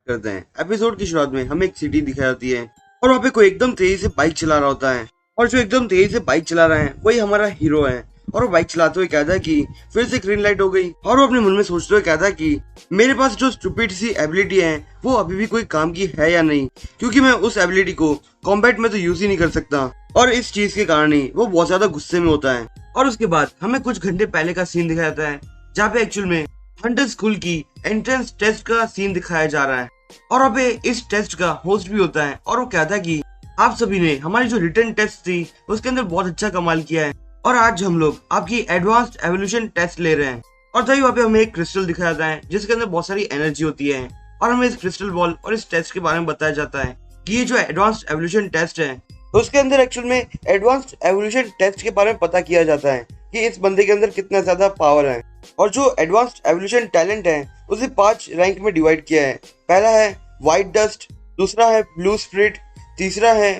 करते हैं। एपिसोड की शुरुआत में हमें एक सिटी दिखाई जाती है और वहाँ पे कोई एकदम तेजी से बाइक चला रहा होता है और जो एकदम तेजी से बाइक चला रहा है वही हमारा हीरो है। और वो बाइक चलाते हुए कहता है कि फिर से ग्रीन लाइट हो गई और वो अपने मन में सोचते हुए कहता है कि मेरे पास जो स्टूपिड सी एबिलिटी है वो अभी भी कोई काम की है या नहीं, क्योंकि मैं उस एबिलिटी को कॉम्बैट में तो यूज ही नहीं कर सकता। और इस चीज के कारण ही वो बहुत ज्यादा गुस्से में होता है। और उसके बाद हमें कुछ घंटे पहले का सीन दिखाया जाता है जहाँ पे एक्चुअल में हंटर स्कूल की एंट्रेंस टेस्ट का सीन दिखाया जा रहा है और वहाँ पे इस टेस्ट का होस्ट भी होता है और वो कहता है कि आप सभी ने हमारी जो रिटर्न टेस्ट थी उसके अंदर बहुत अच्छा कमाल किया है और आज हम लोग आपकी एडवांस्ड एवोल्यूशन टेस्ट ले रहे हैं। और तभी वहाँ पे हमें एक क्रिस्टल दिखाया जाता है जिसके अंदर बहुत सारी एनर्जी होती है और हमें इस क्रिस्टल बॉल और इस टेस्ट के बारे में बताया जाता है कि ये जो एडवांस्ड एवोल्यूशन टेस्ट है उसके अंदर एक्चुअल में एडवांस्ड एवोल्यूशन टेस्ट के बारे में पता किया जाता है कि इस बंदे के अंदर कितना ज्यादा पावर है। और जो एडवांस्ड एवोल्यूशन टैलेंट है उसे 5 रैंक में डिवाइड किया है। पहला है व्हाइट डस्ट, दूसरा है ब्लू स्पिरिट, तीसरा है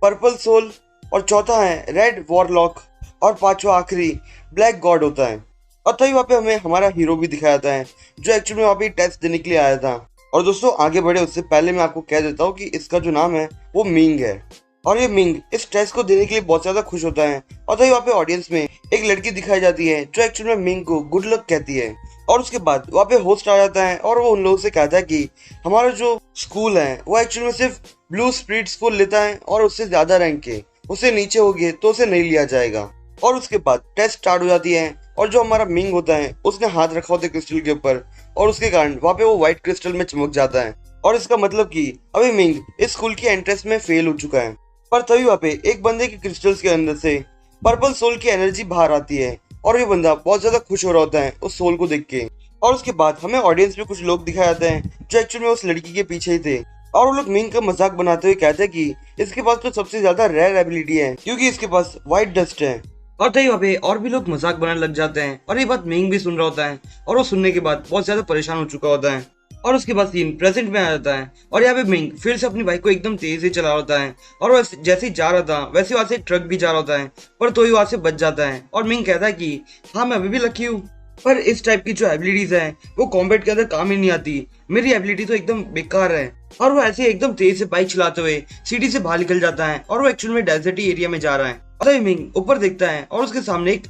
पर्पल सोल और चौथा है रेड वॉरलॉक और पांचवा आखिरी ब्लैक गॉड होता है। और तभी वहाँ पे हमें हमारा हीरो भी दिखाया जाता है जो एक्चुअली वहाँ पे टेस्ट देने के लिए आया था। और दोस्तों आगे बढ़े उससे पहले मैं आपको कह देता हूँ कि इसका जो नाम है वो मिंग है और ये मिंग इस टेस्ट को देने के लिए बहुत ज्यादा खुश होता है। और तभी वहाँ पे ऑडियंस में एक लड़की दिखाई जाती है जो एक्चुअली में मिंग को गुड लक कहती है। और उसके बाद वहाँ पे होस्ट आ जाता है और वो उन लोगों से कहता है कि हमारा जो स्कूल है वो एक्चुअली में सिर्फ ब्लू स्पिरिट स्कूल लेता है और उससे ज्यादा रैंक के उससे नीचे हो गए तो उसे नहीं लिया जाएगा। और उसके बाद टेस्ट स्टार्ट हो जाती है और जो हमारा मिंग होता है उसने हाथ रखा होता है क्रिस्टल के ऊपर और उसके कारण वहाँ पे वो व्हाइट क्रिस्टल में चमक जाता है। और इसका मतलब कि अभी मिंग इस स्कूल की एंट्रेंस में फेल हो चुका है। पर तभी वहाँ पे एक बंदे के क्रिस्टल्स के अंदर से पर्पल सोल की एनर्जी बाहर आती है और ये बंदा बहुत ज्यादा खुश हो रहा होता है उस सोल को देख के। और उसके बाद हमें ऑडियंस में कुछ लोग दिखाए जाते हैं जो एक्चुअली में उस लड़की के पीछे ही थे और वो लोग मिंग का मजाक बनाते हुए कहते हैं कि इसके पास तो सबसे ज्यादा रेयर एबिलिटी है क्योंकि इसके पास व्हाइट डस्ट है। और तभी वहाँ पे और भी लोग मजाक बनाने लग जाते हैं और ये बात मिंग भी सुन रहा होता है और वो सुनने के बाद बहुत ज्यादा परेशान हो चुका होता है। और उसके बाद सीन प्रेजेंट में आ जाता है और यहाँ पे मिंग फिर से अपनी बाइक को एकदम तेज से चला रहा होता है और वो जैसे ही जा रहा था वैसे वहां से ट्रक भी जा रहा होता है पर तो ही वहां से बच जाता है। और मिंग कहता है कि हाँ मैं अभी भी लकी हूँ पर इस टाइप की जो एबिलिटीज है वो कॉम्बैट के अंदर काम ही नहीं आती, मेरी एबिलिटी तो एकदम बेकार है। और वो ऐसे एकदम तेज से बाइक चलाते हुए सिटी से बाहर निकल जाता है और वो एक्चुअल में डेजर्टी एरिया में जा रहा है। और मिंग ऊपर देखता है और उसके सामने एक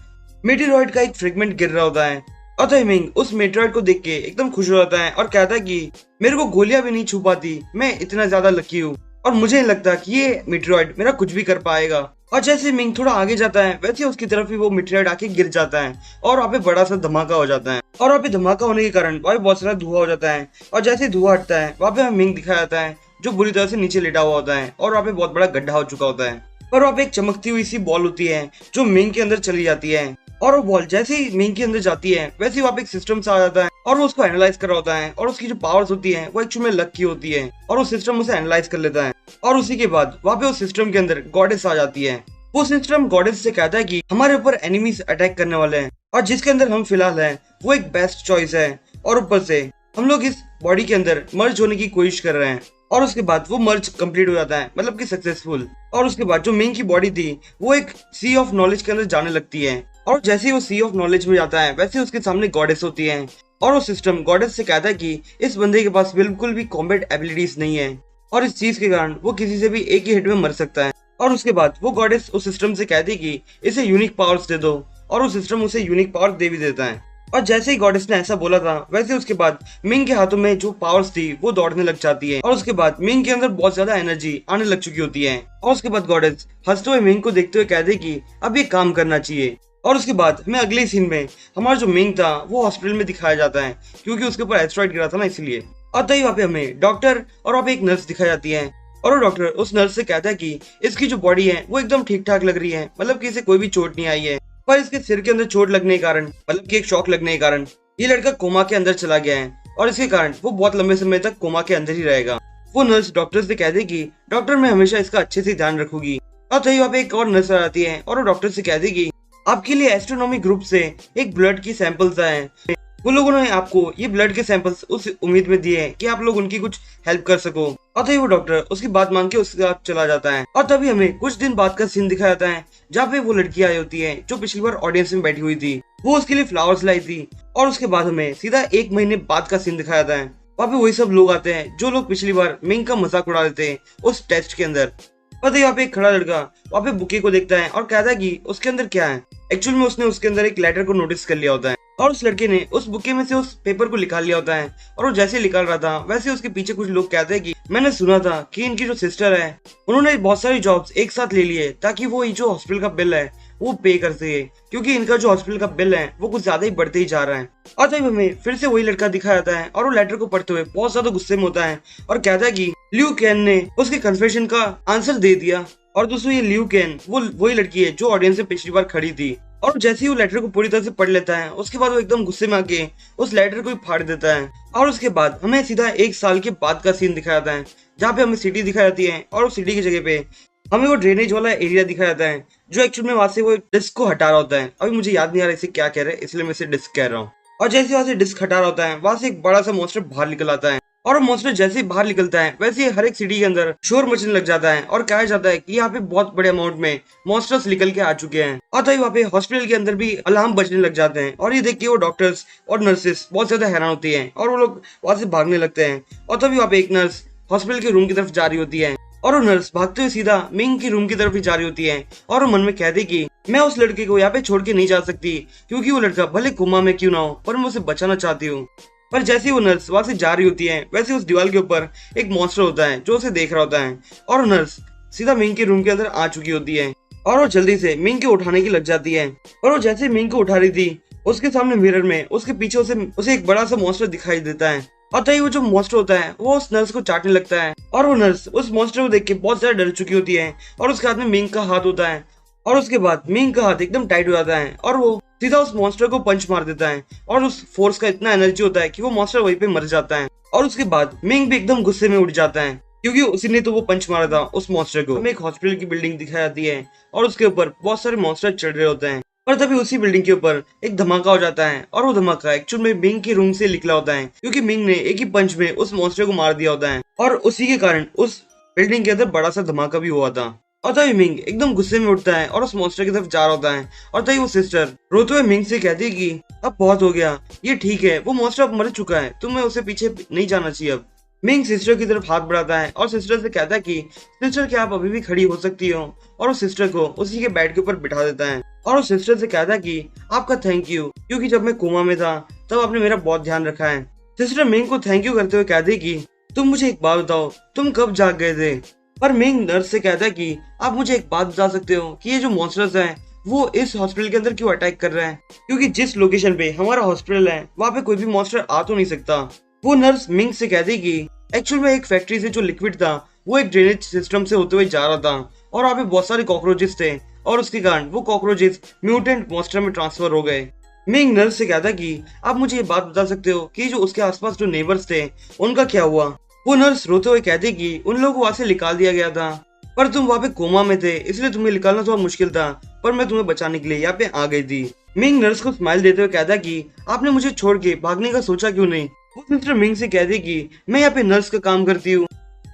मेटेरॉइड का एक फ्रेगमेंट गिर रहा होता है। और मिंग उस मेटेरॉइड को देख के एकदम खुश हो जाता है और कहता है कि मेरे को गोलियां भी नहीं छू पाती, मैं इतना ज्यादा लकी हूँ और मुझे नहीं लगता कि ये मेटेरॉइड मेरा कुछ भी कर पाएगा। और जैसे मिंग थोड़ा आगे जाता है वैसे उसकी तरफ ही वो मेटेरॉइड आके गिर जाता है और वहाँ पे बड़ा सा धमाका हो जाता है। और वहाँ पे धमाका होने के कारण वहाँ पे बहुत सारा धुआं हो जाता है और जैसे धुआं हटता है वहाँ पे हमें मिंग दिखाया जाता है जो बुरी तरह से नीचे लेटा हुआ होता है और वहाँ पे बहुत बड़ा गड्ढा हो चुका होता है। पर वहाँ पे एक चमकती हुई सी बॉल होती है जो मिंग के अंदर चली जाती है और वो बॉल जैसे ही मिंग के अंदर जाती है वैसे ही वहाँ पे एक सिस्टम सा आ जाता है और वो उसको एनालाइज कर रहा होता है और उसकी जो पावर्स होती है वो एक्चुअली में लक की होती है और वो सिस्टम उसे एनालाइज कर लेता है। और उसी के बाद वहाँ पे उस सिस्टम के अंदर गॉडेस आ जाती है। वो सिस्टम गॉडेस से कहता है कि हमारे ऊपर एनिमीज अटैक करने वाले हैं और जिसके अंदर हम फिलहाल हैं वो एक बेस्ट चॉइस है और ऊपर से हम लोग इस बॉडी के अंदर मर्ज होने की कोशिश कर रहे हैं। और उसके बाद वो मर्ज कंप्लीट हो जाता है मतलब कि सक्सेसफुल। और उसके बाद जो मिंग की बॉडी थी वो एक सी ऑफ नॉलेज के अंदर जाने लगती है और जैसे ही वो सी ऑफ नॉलेज में जाता है वैसे उसके सामने गॉडेस होती है और वो सिस्टम गॉडेस से कहता है कि इस बंदे के पास बिल्कुल भी कॉम्बैट एबिलिटीज नहीं है और इस चीज के कारण वो किसी से भी एक ही हिट में मर सकता है। और उसके बाद वो गॉडेस उस सिस्टम से कहती है कि इसे यूनिक पावर्स दे दो और वो सिस्टम उसे यूनिक पावर दे भी देता है। और जैसे ही गॉडेस ने ऐसा बोला था वैसे उसके बाद मिंग के हाथों में जो पावर्स थी वो दौड़ने लग जाती है और उसके बाद मिंग के अंदर बहुत ज्यादा एनर्जी आने लग चुकी होती है। और उसके बाद गॉडेस हंसते हुए मिंग को देखते हुए कहते कि अब ये काम करना चाहिए। और उसके बाद हमें अगले सीन में हमारा जो मिंग था वो हॉस्पिटल में दिखाया जाता है क्योंकि उसके ऊपर एस्ट्रॉइड गिरा था ना इसलिए। और तभी वहाँ पे हमें डॉक्टर और वहाँ पे एक नर्स दिखाई जाती है और वो डॉक्टर उस नर्स से कहता है कि इसकी जो बॉडी है वो एकदम ठीक ठाक लग रही है मतलब कि इसे कोई भी चोट नहीं आई है पर इसके सिर के अंदर चोट लगने के कारण मतलब कि एक शॉक लगने के कारण ये लड़का कोमा के अंदर चला गया है और इसके कारण वो बहुत लंबे समय तक कोमा के अंदर ही रहेगा। वो नर्स डॉक्टर से कहती है कि डॉक्टर मैं हमेशा इसका अच्छे से ध्यान रखूंगी। और तभी वहाँ पे एक और नर्स आ जाती है और वो डॉक्टर से कहती है कि आपके लिए एस्ट्रोनॉमी ग्रुप से एक ब्लड की सैंपल्स आए हैं, वो लोगों ने आपको ये ब्लड के सैंपल्स उस उम्मीद में दिए हैं कि आप लोग उनकी कुछ हेल्प कर सको। और तभी वो डॉक्टर उसकी बात मान के उसके साथ चला जाता है। और तभी हमें कुछ दिन बाद का सीन दिखाया जाता है जहाँ पे वो लड़की आई होती है जो पिछली बार ऑडियंस में बैठी हुई थी, वो उसके लिए फ्लावर्स लाई थी। और उसके बाद हमें सीधा 1 महीने बाद का सीन दिखाया जाता है वहाँ पे वही सब लोग आते हैं जो लोग पिछली बार मिंग का मजाक उड़ा रहे थे उस टेस्ट के अंदर। पता है यहाँ पे एक खड़ा लड़का वहाँ पे बुके को देखता है और कहता है कि उसके अंदर क्या है। एक्चुअल में उसने उसके अंदर एक लेटर को नोटिस कर लिया होता है और उस लड़के ने उस बुके में से उस पेपर को निकाल लिया होता है। और वो जैसे निकाल रहा था वैसे उसके पीछे कुछ लोग कहते हैं कि मैंने सुना था कि इनकी जो सिस्टर है उन्होंने बहुत सारी जॉब्स एक साथ ले लिए ताकि वो ये जो हॉस्पिटल का बिल है वो पे कर सके, क्योंकि इनका जो हॉस्पिटल का बिल है वो कुछ ज्यादा ही बढ़ते ही जा रहा है। और तब हमें फिर से वही लड़का दिखाया जाता है और वो लेटर को पढ़ते हुए बहुत ज्यादा गुस्से में होता है और कहता है कि लियू कैन ने उसके कन्फेशन का आंसर दे दिया। और दोस्तों ये लियू कैन वो वही लड़की है जो ऑडियंस में पिछली बार खड़ी थी। और जैसे ही वो लेटर को पूरी तरह से पढ़ लेता है उसके बाद वो एकदम गुस्से में आके उस लेटर को ही फाड़ देता है। और उसके बाद हमें सीधा 1 साल के बाद का सीन दिखाया जाता है जहाँ पे हमें सिटी दिखाई जाती है और उस सिटी की जगह पे हमें वो ड्रेनेज वाला एरिया दिखाया जाता है जो एक्चुअल में वहां से वो डिस्क को हटा रहा होता है। अभी मुझे याद नहीं आ रहा इसे क्या कह रहे हैं इसलिए मैं इसे डिस्क कह रहा हूँ। और जैसे वहां से डिस्क हटा रहा होता है वहां से एक बड़ा सा मॉन्स्टर बाहर निकल आता है और वो मॉन्स्टर जैसे ही बाहर निकलता है वैसे ही हर एक सिटी के अंदर शोर मचने लग जाता है और कहा जाता है कि यहाँ पे बहुत बड़े अमाउंट में मॉन्स्टर्स निकल के आ चुके हैं। और तभी वहाँ पे हॉस्पिटल के अंदर भी अलार्म बजने लग जाते हैं और ये देख के वो डॉक्टर्स और नर्सेस बहुत ज्यादा हैरान होती है और वो लोग वहां से भागने लगते हैं। और तभी वहाँ पे एक नर्स हॉस्पिटल के रूम की तरफ जा रही होती है और वो नर्स भागते हुए सीधा मिंग की रूम की तरफ ही जा रही होती है और वो मन में कहती कि मैं उस लड़के को यहाँ पे छोड़ के नहीं जा सकती, क्योंकि वो लड़का भले कोमा में क्यों ना हो पर मैं उसे बचाना चाहती हूँ। पर जैसे ही वो नर्स वहां से जा रही होती है वैसे उस दीवार के ऊपर एक मॉन्स्टर होता है जो उसे देख रहा होता है और नर्स सीधा मिंग के रूम के अंदर आ चुकी होती है और वो जल्दी से मिंग को उठाने की लग जाती है। और वो जैसे मिंग को उठा रही थी उसके सामने मिरर में उसके पीछे उसे एक बड़ा सा मॉन्स्टर दिखाई देता है। और तभी वो जो मॉन्स्टर होता है वो उस नर्स को चाटने लगता है और वो नर्स उस मॉन्स्टर को देख के बहुत ज्यादा डर चुकी होती है और उसके हाथ में मिंग का हाथ होता है। और उसके बाद मिंग का हाथ एकदम टाइट हो जाता है और वो सीधा उस मॉन्स्टर को पंच मार देता है और उस फोर्स का इतना एनर्जी होता है कि वो मॉन्स्टर वहीं पे मर जाता है। और उसके बाद मिंग भी एकदम गुस्से में उठ जाता है क्योंकि उसी ने तो वो पंच मारा था उस मॉन्स्टर को। हमें एक हॉस्पिटल की बिल्डिंग दिखाई जाती है और उसके ऊपर बहुत सारे मॉन्स्टर चढ़ रहे होते हैं। पर तभी उसी बिल्डिंग के ऊपर एक धमाका हो जाता है और वो धमाका एक्चुअल में मिंग के रूम से निकला होता है क्योंकि मिंग ने एक ही पंच में उस मॉन्स्टर को मार दिया होता है और उसी के कारण उस बिल्डिंग के अंदर बड़ा सा धमाका भी हुआ था। और तभी मिंग एकदम गुस्से में उठता है और उस मॉन्स्टर की तरफ जा रहा होता है और तभी वो सिस्टर रोते हुए मिंग से कहती है कि अब बहुत हो गया, ये ठीक है, वो मॉन्स्टर अब मर चुका है, तुम्हें उसे पीछे नहीं जाना चाहिए। अब मिंग सिस्टर की तरफ हाथ बढ़ाता है और सिस्टर से कहता है कि सिस्टर क्या आप अभी भी खड़ी हो सकती हो, और उस सिस्टर को उसी के बेड के ऊपर बिठा देता है और उस सिस्टर से कहता है कि आपका थैंक यू, क्योंकि जब मैं कोमा में था तब आपने मेरा बहुत ध्यान रखा है। सिस्टर मिंग को थैंक यू करते हुए कहती है कि तुम मुझे एक बात बताओ, तुम कब जाग गए थे। पर मिंग नर्स से कहता है कि आप मुझे एक बात बता सकते हो कि ये जो मॉन्स्टर्स हैं वो इस हॉस्पिटल के अंदर क्यों अटैक कर रहे हैं, क्योंकि जिस लोकेशन पे हमारा हॉस्पिटल है वहाँ पे कोई भी मॉन्स्टर आ तो नहीं सकता। वो नर्स मिंग से कहती कि एक्चुअल में एक फैक्ट्री से जो लिक्विड था वो एक ड्रेनेज सिस्टम से होते हुए जा रहा था और वहाँ पे बहुत सारे कॉकरोचेस थे और उसके कारण वो कॉकरोचेस म्यूटेंट मॉन्स्टर में ट्रांसफर हो गए। मिंग नर्स से कहता कि आप मुझे ये बात बता सकते हो कि जो उसके आसपास जो नेबर्स थे उनका क्या हुआ। वो नर्स रोते हुए कहती कि उन लोगों को वहां से निकाल दिया गया था, पर तुम वहाँ पे कोमा में थे इसलिए तुम्हें निकालना थोड़ा मुश्किल था, पर मैं तुम्हें बचाने के लिए यहाँ पे आ गई थी। मिंग नर्स को स्माइल देते हुए कहता कि आपने मुझे छोड़ के भागने का सोचा क्यों नहीं। वो मिस्टर मिंग से कहती कि मैं यहाँ पे नर्स का काम करती हूँ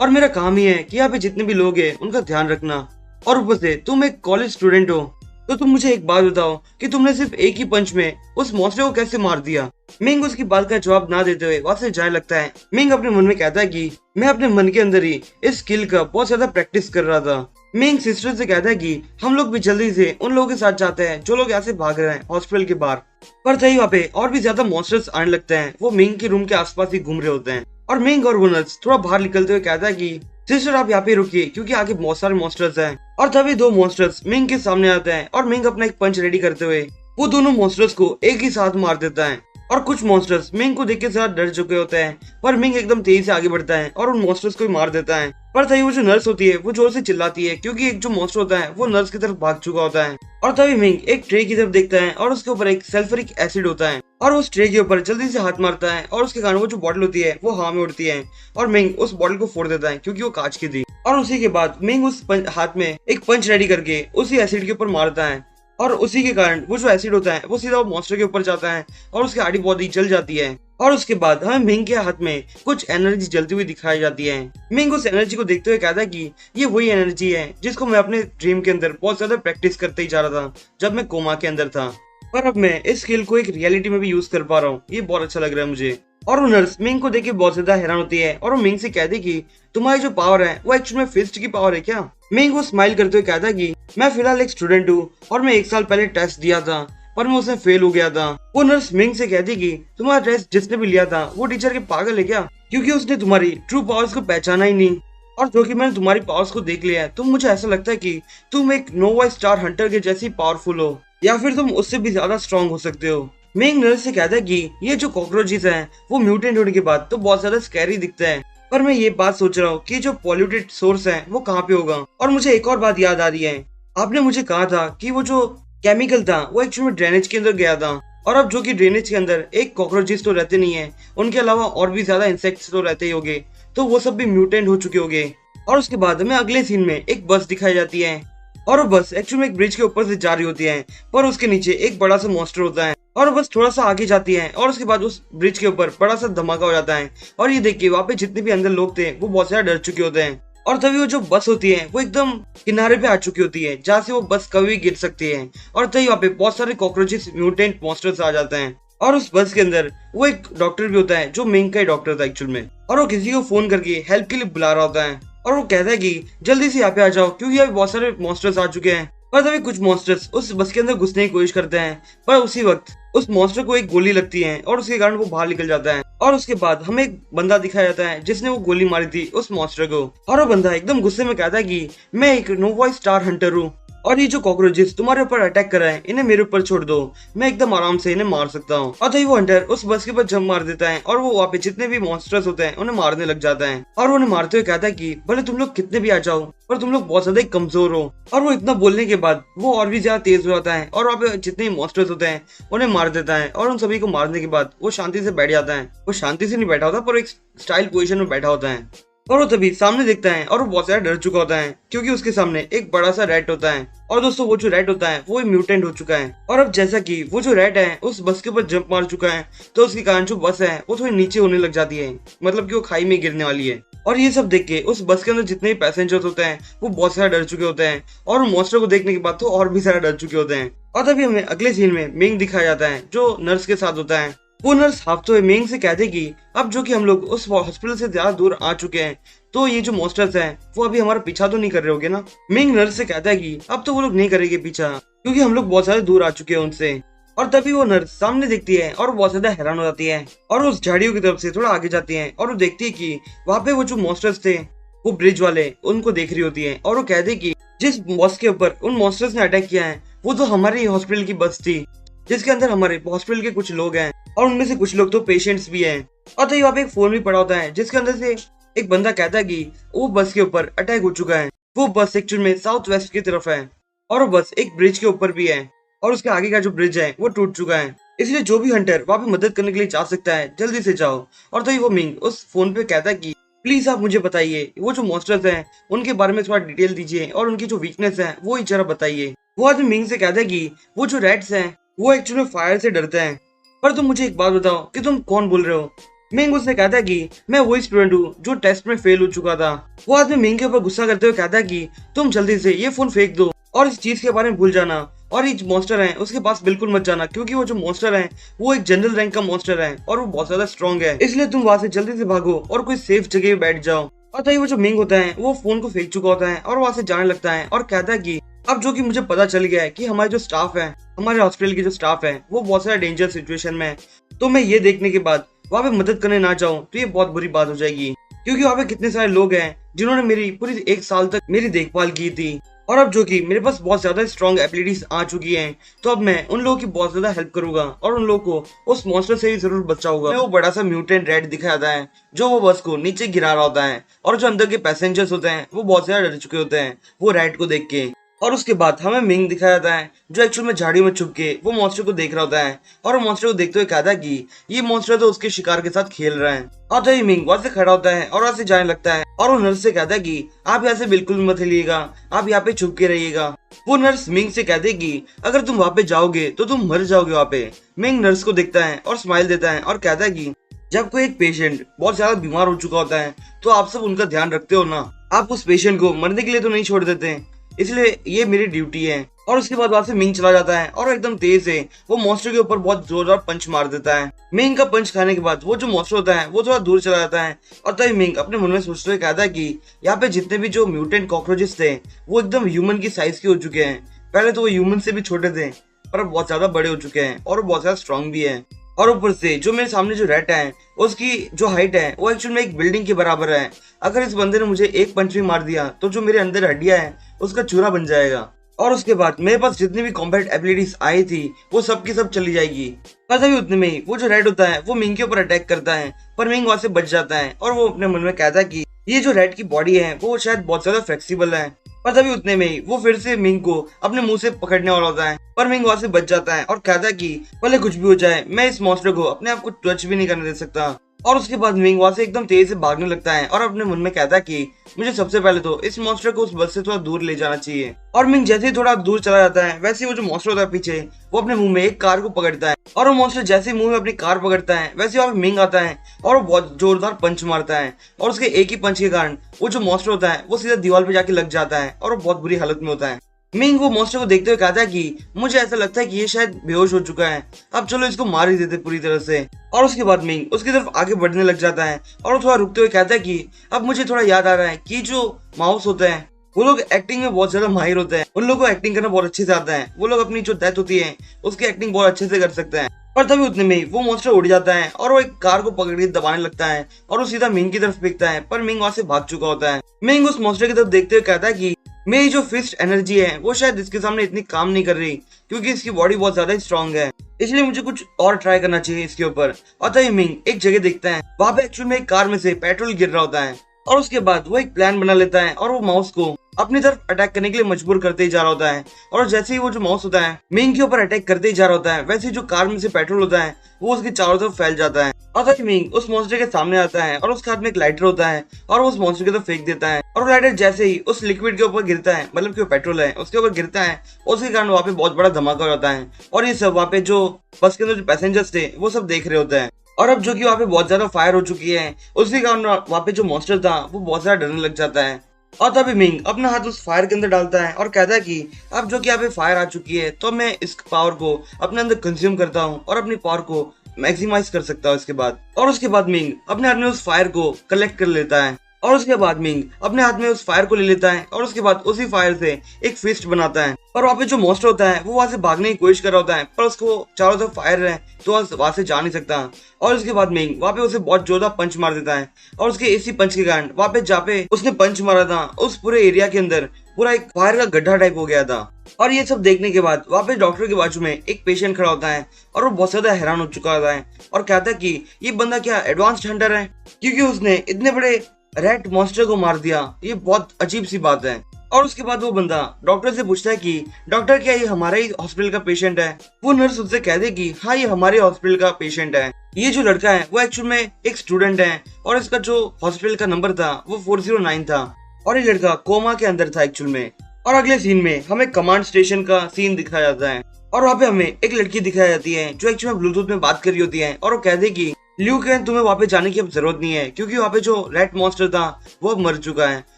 और मेरा काम ही है कि यहाँ पे जितने भी लोग हैं उनका ध्यान रखना, और ऊपर से तुम एक कॉलेज स्टूडेंट हो तो तुम मुझे एक बात बताओ कि तुमने सिर्फ एक ही पंच में उस मॉन्स्टर को कैसे मार दिया। मिंग उसकी बात का जवाब ना देते हुए वहां से जाने लगता है। मिंग अपने मन में कहता है कि मैं अपने मन के अंदर ही इस स्किल का बहुत ज्यादा प्रैक्टिस कर रहा था। मिंग सिस्टर से कहता है कि हम लोग भी जल्दी से उन लोगों के साथ जाते हैं जो लोग यहाँ से भाग रहे हैं हॉस्पिटल के बाहर। पर तभी वहाँ पे और भी ज्यादा मॉन्स्टर्स आने लगते हैं, वो मिंग के रूम के आसपास ही घूम रहे होते हैं और मिंग और वो नर्स थोड़ा बाहर निकलते हुए कहता है कि सिस्टर आप यहाँ पे रुकिए क्योंकि आगे बहुत सारे मॉन्स्टर्स हैं। और तभी 2 मॉन्स्टर्स मिंग के सामने आते हैं और मिंग अपना एक पंच रेडी करते हुए वो दोनों मॉन्स्टर्स को एक ही साथ मार देता है। और कुछ मॉन्स्टर्स मिंग को देख के ज्यादा डर चुके होते हैं, पर मिंग एकदम तेजी से आगे बढ़ता है और उन मॉन्स्टर्स को मार देता है। पर तभी वो जो नर्स होती है वो जोर से चिल्लाती है क्योंकि एक जो मॉन्स्टर होता है वो नर्स की तरफ भाग चुका होता है। और तभी मिंग एक ट्रे की तरफ देखता है और उसके ऊपर एक सल्फ्यूरिक एसिड होता है और उस ट्रे के ऊपर जल्दी से हाथ मारता है और उसके कारण वो जो बॉटल होती है वो हवा में उड़ती है और मिंग उस बॉटल को फोड़ देता है क्योंकि वो कांच की थी। और उसी के बाद मिंग उस हाथ में एक पंच रेडी करके उसी एसिड के ऊपर मारता है और उसी के कारण वो जो एसिड होता है वो सीधा वो मॉन्स्टर के ऊपर जाता है और उसकी आड़ी बॉडी जल जाती है। और उसके बाद हमें मिंग के हाथ में कुछ एनर्जी जलती हुई दिखाई जाती है। मिंग उस एनर्जी को देखते हुए कहता है कि ये वही एनर्जी है जिसको मैं अपने ड्रीम के अंदर बहुत ज्यादा प्रैक्टिस करते ही जा रहा था जब मैं कोमा के अंदर था, पर अब मैं इस स्किल को एक रियलिटी में भी यूज कर पा रहा हूँ। ये बहुत अच्छा लग रहा है मुझे। और वो नर्स मिंग को देख के बहुत ज्यादा हैरान होती है और वो मिंग से कहती कि तुम्हारी जो पावर है वो एक्चुअली में फिस्ट की पावर है क्या। मिंग वो स्माइल करते हुए कहता कि मैं फिलहाल एक स्टूडेंट हूँ और मैं 1 साल पहले टेस्ट दिया था पर मैं उसमें फेल हो गया था। वो नर्स मिंग से कहती कि तुम्हारा टेस्ट जिसने भी लिया था वो टीचर के पागल है क्या, क्योंकि उसने तुम्हारी ट्रू पावर्स को पहचाना ही नहीं। और जो कि मैंने तुम्हारी पावर्स को देख लिया है तो मुझे ऐसा लगता है कि तुम एक नोवा स्टार हंटर के जैसी पावरफुल हो या फिर तुम उससे भी ज्यादा स्ट्रांग हो सकते हो। मिंग नर्स से कहता है कि ये जो कॉकरोचेस हैं वो म्यूटेंट होने के बाद तो बहुत ज्यादा स्कैरी दिखता है, पर मैं ये बात सोच रहा हूँ कि जो पॉल्यूटेड सोर्स है वो कहाँ पे होगा। और मुझे एक और बात याद आ रही है, आपने मुझे कहा था कि वो जो केमिकल था वो एक्चुअली में ड्रेनेज के अंदर गया था, और अब जो कि ड्रेनेज के अंदर एक कॉकरोचेस तो रहते नहीं है, उनके अलावा और भी ज्यादा इंसेक्ट्स तो रहते ही होंगे, तो वो सब भी म्यूटेंट हो चुके होंगे। और उसके बाद हमें अगले सीन में एक बस दिखाई जाती है और वो बस एक्चुअली में एक ब्रिज के ऊपर से जा रही होती है, पर उसके नीचे एक बड़ा सा मॉन्स्टर होता है और बस थोड़ा सा आगे जाती है और उसके बाद उस ब्रिज के ऊपर बड़ा सा धमाका हो जाता है। और ये देख के वहाँ पे जितने भी अंदर लोग थे वो बहुत ज्यादा डर चुके होते हैं, और तभी वो जो बस होती है वो एकदम किनारे पे आ चुकी होती है जहाँ से वो बस कभी भी गिर सकती है। और तभी वहाँ पे बहुत सारे कॉकरोचेस म्यूटेंट मॉन्स्टर्स आ जाते हैं और उस बस के अंदर वो एक डॉक्टर भी होता है जो मिंग का ही डॉक्टर था एक्चुअल में, और वो किसी को फोन करके हेल्प के लिए बुला रहा होता है और वो कहता है कि जल्दी से यहाँ पे आ जाओ क्योंकि अभी बहुत सारे मॉन्स्टर्स आ चुके हैं। पर तभी कुछ मॉन्स्टर्स उस बस के अंदर घुसने की कोशिश करते हैं, पर उसी वक्त उस मॉन्स्टर को एक गोली लगती है और उसके कारण वो बाहर निकल जाता है। और उसके बाद हमें एक बंदा दिखाया जाता है जिसने वो गोली मारी थी उस मॉन्स्टर को, और वो बंदा एकदम गुस्से में कहता है कि मैं एक नोवा स्टार हंटर हूँ और ये जो कॉकरोचेस तुम्हारे ऊपर अटैक कर रहे हैं इन्हें मेरे ऊपर छोड़ दो, मैं एकदम आराम से इन्हें मार सकता हूँ। और तभी वो हंटर उस बस के ऊपर जंप मार देता है और वो वहाँ पे जितने भी मॉन्स्टर्स होते हैं उन्हें मारने लग जाता है, और उन्हें मारते हुए कहता है कि भले तुम लोग कितने भी आ जाओ पर तुम लोग बहुत ज्यादा ही कमजोर हो। और वो इतना बोलने के बाद वो और भी ज्यादा तेज हो जाता है और वहाँ पे जितने भी मॉन्स्टर्स होते हैं उन्हें मार देता है, और उन सभी को मारने के बाद वो शांति से बैठ जाता है। वो शांति से नहीं बैठा होता पर एक स्टाइल पोजिशन में बैठा होता है, और वो तभी सामने देखता है और वो बहुत ज्यादा डर चुका होता है क्योंकि उसके सामने एक बड़ा सा रैट होता है। और दोस्तों वो जो रैट होता है वो म्यूटेंट हो चुका है, और अब जैसा कि वो जो रैट है उस बस के ऊपर जंप मार चुका है तो उसके कारण जो बस है वो थोड़ी नीचे होने लग जाती है, मतलब कि वो खाई में गिरने वाली है। और ये सब देख के उस बस के अंदर जितने भी पैसेंजर्स होते हैं वो बहुत ज्यादा डर चुके होते हैं, और मॉन्स्टर को देखने के बाद तो और भी ज्यादा डर चुके होते हैं। और तभी हमें अगले सीन में मिंग दिखाया जाता है जो नर्स के साथ होता है। वो नर्स हाफते हुए मिंग से कहते कि अब जो कि हम लोग उस हॉस्पिटल से ज्यादा दूर आ चुके हैं तो ये जो मॉन्स्टर्स हैं वो अभी हमारा पीछा तो नहीं कर रहे होगे ना। मिंग नर्स से कहता है कि अब तो वो लोग नहीं करेंगे पीछा क्योंकि हम लोग बहुत ज्यादा दूर आ चुके हैं उनसे। और तभी वो नर्स सामने देखती है और बहुत ज्यादा हैरान हो जाती है और उस झाड़ियों की तरफ से थोड़ा आगे जाती है और वो देखती है कि वहाँ पे वो जो मॉन्स्टर्स थे वो ब्रिज वाले उनको देख रही होती है, और वो कहते कि जिस बस के ऊपर उन मॉन्स्टर्स ने अटैक किया है वो तो हमारी हॉस्पिटल की बस थी जिसके अंदर हमारे हॉस्पिटल के कुछ लोग हैं और उनमें से कुछ लोग तो पेशेंट्स भी हैं। और तो वहाँ पे एक फोन भी पड़ा होता है जिसके अंदर से एक बंदा कहता है कि वो बस के ऊपर अटैक हो चुका है, वो बस एक्चुअल में साउथ वेस्ट की तरफ है और वो बस एक ब्रिज के ऊपर भी है और उसके आगे का जो ब्रिज है वो टूट चुका है, इसलिए जो भी हंटर वहाँ पे मदद करने के लिए जा सकता है जल्दी से जाओ। और तो वो मिंग उस फोन पे कहता है कि प्लीज आप मुझे बताइए वो जो मॉन्स्टर्स हैं उनके बारे में थोड़ा डिटेल दीजिए और उनकी जो वीकनेस है वो ही जरा बताइए। वो आदमी मिंग से कहता है कि वो जो रैट्स हैं वो एक्चुअली फायर से डरते हैं, पर तुम मुझे एक बात बताओ कि तुम कौन बोल रहे हो। मिंग उससे कहता है कि मैं वही स्टूडेंट हूँ जो टेस्ट में फेल हो चुका था। वो आदमी मिंग के ऊपर गुस्सा करते हुए कहता है कि तुम जल्दी से ये फोन फेंक दो और इस चीज के बारे में भूल जाना, और ये मॉन्स्टर है उसके पास बिल्कुल मत जाना क्योंकि वो जो मॉन्स्टर है वो एक जनरल रैंक का मॉन्स्टर है और वो बहुत ज्यादा स्ट्रॉन्ग है, इसलिए तुम वहां से जल्दी से भागो और कोई सेफ जगह बैठ जाओ। और तभी वो जो मिंग होता है वो फोन को फेंक चुका होता है और वहां से जाने लगता है और कहता है कि अब जो कि मुझे पता चल गया है कि हमारे जो स्टाफ है, हमारे हॉस्पिटल की जो स्टाफ है वो बहुत सारा डेंजर सिचुएशन में है, तो मैं ये देखने के बाद वहाँ पे मदद करने ना जाऊँ तो ये बहुत बुरी बात हो जाएगी क्योंकि वहाँ पे कितने सारे लोग हैं जिन्होंने मेरी पूरी 1 साल तक मेरी देखभाल की थी, और अब जो कि मेरे पास बहुत ज्यादा स्ट्रॉन्ग एबिलिटीज आ चुकी हैं तो अब मैं उन लोगों की बहुत ज्यादा हेल्प करूंगा और उन लोगों को उस मॉन्स्टर से ही जरूर बचाऊंगा। वो बड़ा सा म्यूटेंट रैट दिखाया जाता है जो वो बस को नीचे गिरा रहा होता है, और जो अंदर के पैसेंजर्स होते हैं वो बहुत ज्यादा डर चुके होते हैं वो रैट को देख के। और उसके बाद हमें मिंग दिखाया जाता है जो एक्चुअल में झाड़ियों में छुप के वो मॉन्स्टर को देख रहा होता है, और वो मॉन्स्टर को देखते हुए कहता है कि ये मॉन्स्टर तो उसके शिकार के साथ खेल रहा है। और तभी मिंग वहां से खड़ा होता है और वहां से जाने लगता है और वो नर्स से कहता है कि आप यहाँ से बिल्कुल मत हिलिएगा, आप यहाँ पे छुप के रहिएगा। वो नर्स मिंग से कहते है कि अगर तुम वहाँ पे जाओगे तो तुम मर जाओगे वहाँ पे। मिंग नर्स को देखता है और स्माइल देता है और कहता है कि जब कोई एक पेशेंट बहुत ज्यादा बीमार हो चुका होता है तो आप सब उनका ध्यान रखते हो ना, आप उस पेशेंट को मरने के लिए तो नहीं छोड़ देते, इसलिए ये मेरी ड्यूटी है और उसके बाद वहां से मिंग चला जाता है और एकदम तेज से वो मॉन्स्टर के ऊपर बहुत जोरदार पंच मार देता है। मिंग का पंच खाने के बाद वो जो मॉन्स्टर होता है वो थोड़ा दूर चला जाता है और तभी मिंग अपने मन में सोचते हुए कहता है कि यहाँ पे जितने भी जो म्यूटेंट कॉकरोचेस थे वो एकदम ह्यूमन की साइज के हो चुके हैं। पहले तो वो ह्यूमन से भी छोटे थे पर अब बहुत ज्यादा बड़े हो चुके हैं और वो बहुत ज्यादा स्ट्रांग भी है। और ऊपर से जो मेरे सामने जो रैट है उसकी जो हाइट है वो एक्चुअली में एक बिल्डिंग के बराबर है। अगर इस बंदे ने मुझे एक पंच भी मार दिया तो जो मेरे अंदर हड्डियां है उसका चूरा बन जाएगा और उसके बाद मेरे पास जितनी भी कॉम्बैट एबिलिटीज आई थी वो सब की सब चली जाएगी। पर तभी उतने में ही वो जो रेड होता है वो मिंग के ऊपर अटैक करता है पर मिंग वहां से बच जाता है और वो अपने मन में कहता है कि ये जो रेड की बॉडी है वो शायद बहुत ज्यादा फ्लेक्सिबल है। पर तभी उतने में ही वो फिर से मिंग को अपने मुंह से पकड़ने वाला होता है पर मिंग वहां से बच जाता है और कहता है कि भले कुछ भी हो जाए मैं इस मॉन्स्टर को अपने आप को टच भी नहीं करने दे सकता। और उसके बाद मिंग वहां से एकदम तेज से भागने लगता है और अपने मन में कहता है कि मुझे सबसे पहले तो इस मॉन्स्टर को उस बस से थोड़ा दूर ले जाना चाहिए। और मिंग जैसे ही थोड़ा दूर चला जाता है वैसे ही वो जो मॉन्स्टर होता है पीछे वो अपने मुंह में एक कार को पकड़ता है और वो मॉन्स्टर जैसे ही मुंह में अपनी कार पकड़ता है वैसे वहां पे मिंग आता है और वो बहुत जोरदार पंच मारता है और उसके एक ही पंच के कारण वो जो मॉन्स्टर होता है वो सीधा दीवार पे जाके लग जाता है और वो बहुत बुरी हालत में होता है। मिंग वो मॉन्स्टर को देखते हुए कहता है कि मुझे ऐसा लगता है कि ये शायद बेहोश हो चुका है, अब चलो इसको मार ही देते पूरी तरह से। और उसके बाद मिंग उसकी तरफ आगे बढ़ने लग जाता है और वो थोड़ा रुकते हुए कहता है कि अब मुझे थोड़ा याद आ रहा है कि जो माउस होते हैं वो लोग एक्टिंग में बहुत ज्यादा माहिर होते हैं, उन लोगों को एक्टिंग करना बहुत अच्छे से आता है, वो लोग अपनी जो डेथ होती है उसकी एक्टिंग बहुत अच्छे से कर सकते हैं। पर तभी उतने में ही वो मॉन्स्टर उड़ जाता है और वो एक कार को पकड़ के दबाने लगता है और वो सीधा मिंग की तरफ फेंकता है पर मिंग वहां से भाग चुका होता है। मिंग उस मॉन्स्टर की तरफ देखते हुए कहता है कि मेरी जो फिस्ट एनर्जी है वो शायद इसके सामने इतनी काम नहीं कर रही क्योंकि इसकी बॉडी बहुत ज्यादा स्ट्रांग है, इसलिए मुझे कुछ और ट्राई करना चाहिए इसके ऊपर। और तभी मिंग एक जगह देखता है वहां पे एक्चुअल में एक कार में से पेट्रोल गिर रहा होता है और उसके बाद वो एक प्लान बना लेता है और वो माउस को अपनी तरफ अटैक करने के लिए मजबूर करते ही जा रहा होता है। और जैसे ही वो जो माउस होता है मिंग के ऊपर अटैक करते ही जा रहा होता है वैसे ही जो कार में से पेट्रोल होता है वो उसके चारों तरफ फैल जाता है और तभी मिंग उस मॉन्स्टर के सामने आता है और उसके हाथ में एक लाइटर होता है और वो उस मॉन्स्टर की तरफ फेंक देता है और वो लाइटर जैसे ही उस लिक्विड के ऊपर गिरता है, मतलब कि पेट्रोल है उसके ऊपर गिरता है, उसके कारण वहाँ पे बहुत बड़ा धमाका होता है और ये सब वहाँ पे जो बस के अंदर जो पैसेंजर्स थे वो सब देख रहे होते हैं। और अब जो कि वहाँ पे बहुत ज्यादा फायर हो चुकी है उसके कारण वहाँ पे जो मॉन्स्टर था वो बहुत ज्यादा डरने लग जाता है। और तभी मिंग अपना हाथ उस फायर के अंदर डालता है और कहता है कि अब जो कि यहाँ पे फायर आ चुकी है तो मैं इस पावर को अपने अंदर कंज्यूम करता हूँ और अपनी पावर को मैक्सिमाइज कर सकता हूँ इसके बाद। और उसके बाद मिंग अपने हाथ में उस फायर को कलेक्ट कर लेता है और उसके बाद मिंग अपने हाथ में उस फायर को ले लेता है और उसके बाद उसी फायर से एक फिस्ट बनाता है और वहाँ पे जो मॉन्स्टर होता है वो वहां से भागने की कोशिश कर रहा होता है पर उसको चारों तरफ फायर है तो वहां से जा नहीं सकता। और उसके बाद मिंग वहाँ पे उसे बहुत जोरदार पंच मार देता है और उसके इसी पंच के कारण वहाँ पे जहाँ पे उसने पंच मारा था उस पूरे एरिया के अंदर पूरा एक फायर का गड्ढा टाइप हो गया था। और ये सब देखने के बाद वहाँ पे डॉक्टर के बाजू में एक पेशेंट खड़ा होता है और वो बहुत ज्यादा हैरान हो चुका होता है और कहता है कि ये बंदा क्या एडवांस्ड हंटर है क्योंकि उसने इतने बड़े रेड मॉन्स्टर को मार दिया, ये बहुत अजीब सी बात है। और उसके बाद वो बंदा डॉक्टर से पूछता है कि डॉक्टर क्या ये हमारे ही हॉस्पिटल का पेशेंट है। वो नर्स उससे कह दे कि हाँ ये हमारे हॉस्पिटल का पेशेंट है। ये जो लड़का है वो एक्चुअल में एक स्टूडेंट है और इसका जो हॉस्पिटल का नंबर था वो 409 था और ये लड़का कोमा के अंदर था एक्चुअल में। और अगले सीन में हमें कमांड स्टेशन का सीन दिखाया जाता है और वहाँ पे हमें एक लड़की दिखाई जाती है जो एक्चुअल में ब्लूटूथ में बात कर रही होती है और वो कह दे कि ल्यू केन तुम्हें वहाँ पे जाने की अब जरूरत नहीं है क्योंकि वहाँ पे जो रेड मॉन्स्टर था वो अब मर चुका है।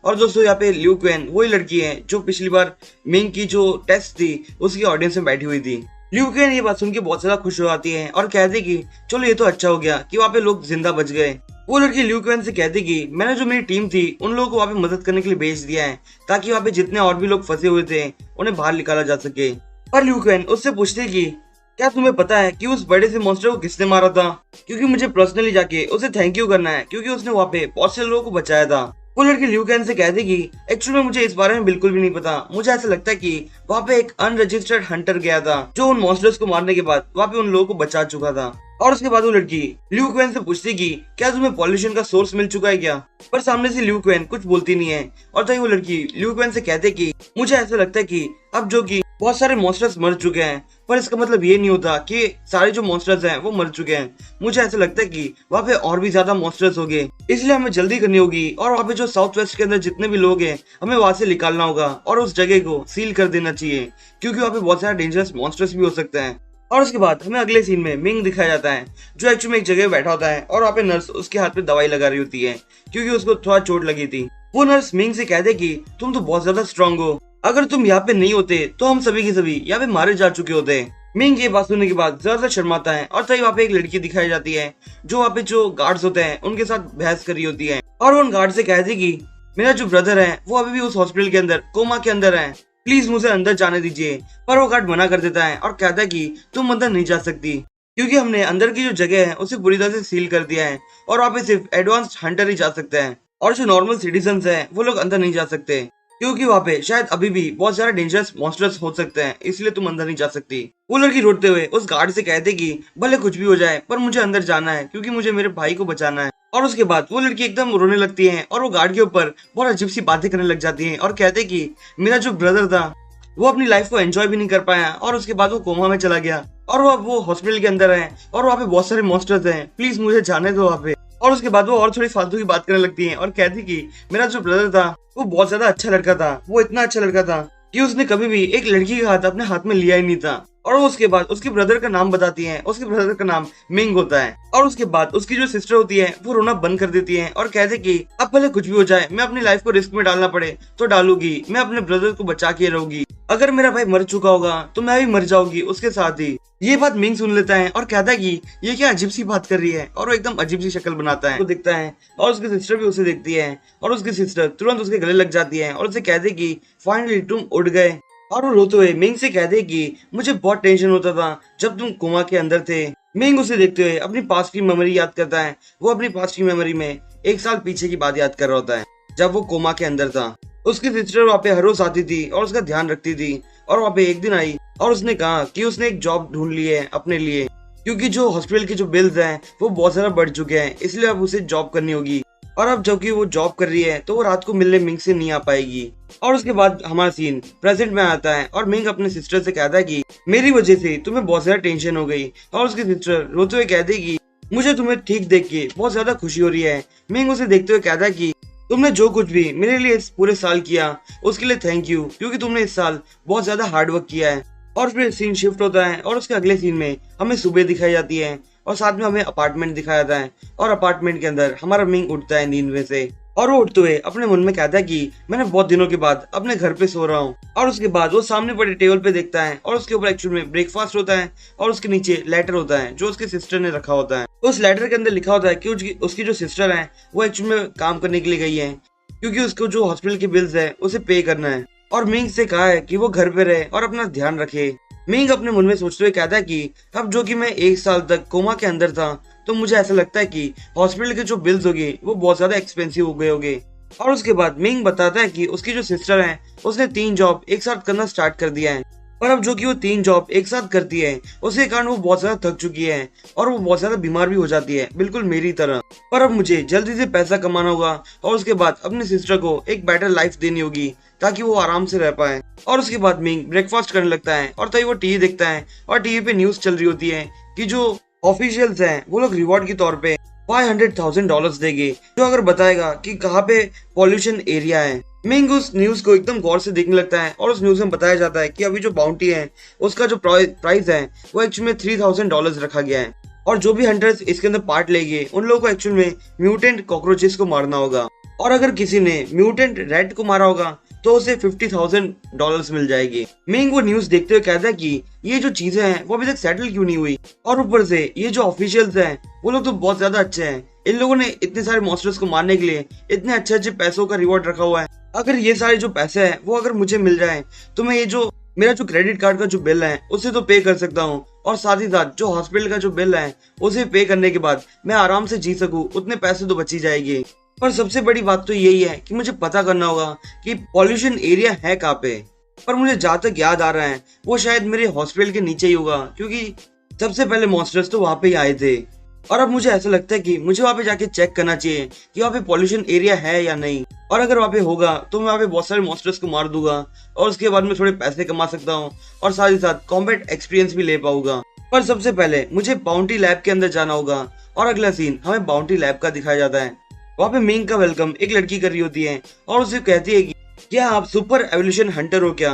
और दोस्तों यहाँ पे ल्यू केन वही लड़की है जो पिछली बार मिंग की जो टेस्ट थी उसकी ऑडियंस में बैठी हुई थी। ल्यू केन ये बात सुन के बहुत ज्यादा खुश हो जाती है और कहती कि चलो ये तो अच्छा हो गया कि वहाँ पे लोग जिंदा बच गए। वो लड़की ल्यू केन से कहती कि मैंने जो मेरी टीम थी उन लोगों को वहाँ पे मदद करने के लिए भेज दिया है ताकि वहाँ पे जितने और भी लोग फंसे हुए थे उन्हें बाहर निकाला जा सके। पर ल्यू केन उससे पूछती कि क्या तुम्हें पता है कि उस बड़े से मॉन्स्टर को किसने मारा था, क्योंकि मुझे पर्सनली जाके उसे थैंक यू करना है क्योंकि उसने वहाँ पे बहुत से लोगों को बचाया था। वो लड़की ल्यू केन से कहती कि एक्चुअली मुझे इस बारे में बिल्कुल भी नहीं पता, मुझे ऐसा लगता है कि वहाँ पे एक अनरजिस्टर्ड हंटर गया था जो उन मॉन्स्टर्स को मारने के बाद वहाँ पे उन लोगों को बचा चुका था। और उसके बाद वो लड़की ल्यू केन से पूछती कि क्या तुम्हें पॉल्यूशन का सोर्स मिल चुका है क्या, पर सामने से ल्यू केन कुछ बोलती नहीं है। और तभी वो लड़की ल्यू केन से कहते कि मुझे ऐसा लगता है कि अब जो कि बहुत सारे मॉन्स्टर्स मर चुके हैं पर इसका मतलब ये नहीं होता कि सारे जो मॉन्स्टर्स हैं वो मर चुके हैं। मुझे ऐसा लगता है कि वहाँ पे और भी ज्यादा मॉन्स्टर्स होंगे, इसलिए हमें जल्दी करनी होगी और वहाँ पे जो साउथ वेस्ट के अंदर जितने भी लोग हैं हमें वहां से निकालना होगा और उस जगह को सील कर देना चाहिए क्योंकि वहाँ पे बहुत सारे डेंजरस मॉन्स्टर्स भी हो सकते हैं। और उसके बाद हमें अगले सीन में मिंग दिखाया जाता है जो एक्चुअली में एक जगह बैठा होता है और वहाँ पे नर्स उसके हाथ पे दवाई लगा रही होती है क्योंकि उसको थोड़ा चोट लगी थी। वो नर्स मिंग से कहते कि तुम तो बहुत ज्यादा स्ट्रांग हो अगर तुम यहाँ पे नहीं होते तो हम सभी के सभी यहाँ पे मारे जा चुके होते। मिंग ये बात सुनने के बाद जरा सा शर्माता है और तभी वहाँ पे एक लड़की दिखाई जाती है जो वहाँ पे जो गार्ड्स होते हैं उनके साथ बहस कर रही होती है और वो उन गार्ड से कहती कि मेरा जो ब्रदर है वो अभी भी उस हॉस्पिटल के अंदर कोमा के अंदर है, प्लीज मुझे अंदर जाने दीजिए। पर वो गार्ड मना कर देता है और कहता है कि तुम अंदर नहीं जा सकती क्योंकि हमने अंदर की जो जगह है उसे पूरी तरह से सील कर दिया है और वहाँ पे सिर्फ एडवांस्ड हंटर ही जा सकते हैं और जो नॉर्मल सिटीजन्स हैं वो लोग अंदर नहीं जा सकते क्योंकि वहाँ पे शायद अभी भी बहुत सारे डेंजरस मॉन्स्टर्स हो सकते हैं, इसलिए तुम अंदर नहीं जा सकती। वो लड़की रोते हुए उस गार्ड से कहते कि भले कुछ भी हो जाए पर मुझे अंदर जाना है क्योंकि मुझे मेरे भाई को बचाना है। और उसके बाद वो लड़की एकदम रोने लगती है और वो गार्ड के ऊपर बहुत अजीब सी बातें करने लग जाती है और कहते कि मेरा जो ब्रदर था वो अपनी लाइफ को एंजॉय भी नहीं कर पाया और उसके बाद वो कोमा में चला गया और वो अब वो हॉस्पिटल के अंदर है और वहाँ पे बहुत सारे मॉन्स्टर्स हैं, प्लीज मुझे जाने दो वहाँ पे। और उसके बाद वो और थोड़ी फालतू की बात करने लगती है और कहती कि मेरा जो ब्रदर था वो बहुत ज्यादा अच्छा लड़का था, वो इतना अच्छा लड़का था कि उसने कभी भी एक लड़की का हाथ अपने हाथ में लिया ही नहीं था। और वो उसके बाद उसके ब्रदर का नाम बताती है, उसके ब्रदर का नाम मिंग होता है। और उसके बाद उसकी जो सिस्टर होती है वो रोना बंद कर देती है और कहते कि अब भले कुछ भी हो जाए मैं अपनी लाइफ को रिस्क में डालना पड़े तो डालूंगी, मैं अपने ब्रदर को बचा के रहूंगी, अगर मेरा भाई मर चुका होगा तो मैं भी मर जाऊंगी उसके साथ ही। ये बात मिंग सुन लेता है और कहता है कि ये क्या अजीब सी बात कर रही है और वो एकदम अजीब सी शक्ल बनाता है, वो दिखता है और उसकी सिस्टर भी उसे देखती है और उसकी सिस्टर तुरंत उसके गले लग जाती है और उसे कहते कि फाइनली तुम उड़ गए। और वो रोते हुए मिंग से कहते कि मुझे बहुत टेंशन होता था जब तुम कोमा के अंदर थे। मिंग उसे देखते हुए अपनी पास्ट की मेमोरी याद करता है। वो अपनी पास्ट की मेमोरी में एक साल पीछे की बात याद कर रहा होता है जब वो कोमा के अंदर था। उसकी सिस्टर वहाँ पे हर रोज आती थी और उसका ध्यान रखती थी और वहाँ पे एक दिन आई और उसने कहा कि उसने एक जॉब ढूंढ ली है अपने लिए क्योंकि जो हॉस्पिटल के जो बिल्स हैं वो बहुत ज्यादा बढ़ चुके हैं, इसलिए अब उसे जॉब करनी होगी। और अब जबकि वो जॉब कर रही है तो वो रात को मिलने मिंग से नहीं आ पाएगी। और उसके बाद हमारा सीन प्रेजेंट में आता है और मिंग अपने सिस्टर से कहता है कि मेरी वजह से तुम्हें बहुत ज्यादा टेंशन हो गई। और उसकी सिस्टर रोते हुए कहती है कि मुझे तुम्हें ठीक देख के बहुत ज्यादा खुशी हो रही है। मिंग उसे देखते हुए कहता है कि तुमने जो कुछ भी मेरे लिए इस पूरे साल किया उसके लिए थैंक यू, क्योंकि तुमने इस साल बहुत ज्यादा हार्ड वर्क किया है। और फिर सीन शिफ्ट होता है और उसके अगले सीन में हमें सुबह दिखाई जाती है और साथ में हमें अपार्टमेंट दिखाया जाता है और अपार्टमेंट के अंदर हमारा मिंग उठता है नींद में से और वो उठते हुए अपने मन में कहता है कि मैंने बहुत दिनों के बाद अपने घर पे सो रहा हूँ। और उसके बाद वो सामने पड़े टेबल पे देखता है और उसके ऊपर एक्चुअल में ब्रेकफास्ट होता है और उसके नीचे लेटर होता है जो उसके सिस्टर ने रखा होता है। उस लेटर के अंदर लिखा होता है कि उसकी जो सिस्टर है वो एक्चुअल में काम करने के लिए गई है क्योंकि उसको जो हॉस्पिटल के बिल्स है उसे पे करना है। और मिंग से कहा है कि वो घर पे रहे और अपना ध्यान रखे। मिंग अपने मन में सोचते हुए कहता है कि अब जो कि मैं एक साल तक कोमा के अंदर था तो मुझे ऐसा लगता है कि हॉस्पिटल के जो बिल्स होंगे वो बहुत ज्यादा एक्सपेंसिव हो गए होंगे। और उसके बाद मिंग बताता है कि उसकी जो सिस्टर है उसने 3 जॉब एक साथ करना स्टार्ट कर दिया है और अब जो कि वो 3 जॉब एक साथ करती है उसके कारण वो बहुत ज्यादा थक चुकी है और वो बहुत ज्यादा बीमार भी हो जाती है, बिल्कुल मेरी तरह। पर अब मुझे जल्दी से पैसा कमाना होगा और उसके बाद अपनी सिस्टर को एक बेटर लाइफ देनी होगी ताकि वो आराम से रह पाए। और उसके बाद मिंग ब्रेकफास्ट करने लगता है और तभी वो टीवी देखता है और टीवी पे न्यूज चल रही होती है कि जो ऑफिशियल्स हैं वो लोग रिवॉर्ड के तौर पे $500,000 देंगे जो अगर बताएगा कि कहाँ पे पॉल्यूशन एरिया है। मिंग उस न्यूज को एकदम गौर से देखने लगता है और उस न्यूज में बताया जाता है कि अभी जो बाउंटी है उसका जो प्राइस है वो एक्चुअल में $3,000 रखा गया है और जो भी हंटर्स इसके अंदर पार्ट लेंगे उन लोगों को एक्चुअल में म्यूटेंट कॉकरोचेस को मारना होगा और अगर किसी ने म्यूटेंट रेड को मारा होगा तो उसे $50,000 मिल जाएगी। मिंग वो न्यूज देखते हुए कहता है कि ये जो चीजें हैं वो अभी तक सेटल क्यों नहीं हुई और ऊपर से ये जो ऑफिशियल्स हैं वो लोग तो बहुत ज्यादा अच्छे हैं, इन लोगों ने इतने सारे मॉन्स्टर्स को मारने के लिए इतने अच्छे अच्छे पैसों का रिवॉर्ड रखा हुआ है। अगर ये सारे जो पैसे हैं वो अगर मुझे मिल जाए तो मैं ये जो मेरा जो क्रेडिट कार्ड का जो बिल है उसे तो पे कर सकता हूँ और साथ ही साथ जो हॉस्पिटल का जो बिल है उसे पे करने के बाद मैं आराम से जी सकूँ, उतने पैसे तो बची जाएंगे। पर सबसे बड़ी बात तो यही है कि मुझे पता करना होगा कि पॉल्यूशन एरिया है कहाँ पे। पर मुझे जहाँ तक याद आ रहा है वो शायद मेरे हॉस्पिटल के नीचे ही होगा क्योंकि सबसे पहले मॉन्स्टर्स तो वहाँ पे ही आए थे। और अब मुझे ऐसा लगता है कि मुझे वहाँ पे जाके चेक करना चाहिए कि वहाँ पे पॉल्यूशन एरिया है या नहीं, और अगर वहाँ पे होगा तो मैं वहाँ पे बहुत सारे मॉन्स्टर्स को मार दूंगा और उसके बाद में थोड़े पैसे कमा सकता हूँ और साथ ही साथ कॉम्बैट एक्सपीरियंस भी ले पाऊंगा। पर सबसे पहले मुझे बाउंटी लैब के अंदर जाना होगा और अगला सीन हमें बाउंटी लैब का दिखाया जाता है। वहाँ पे मिंग का वेलकम एक लड़की कर रही होती है और उसे कहती है कि क्या आप सुपर एवोल्यूशन हंटर हो क्या।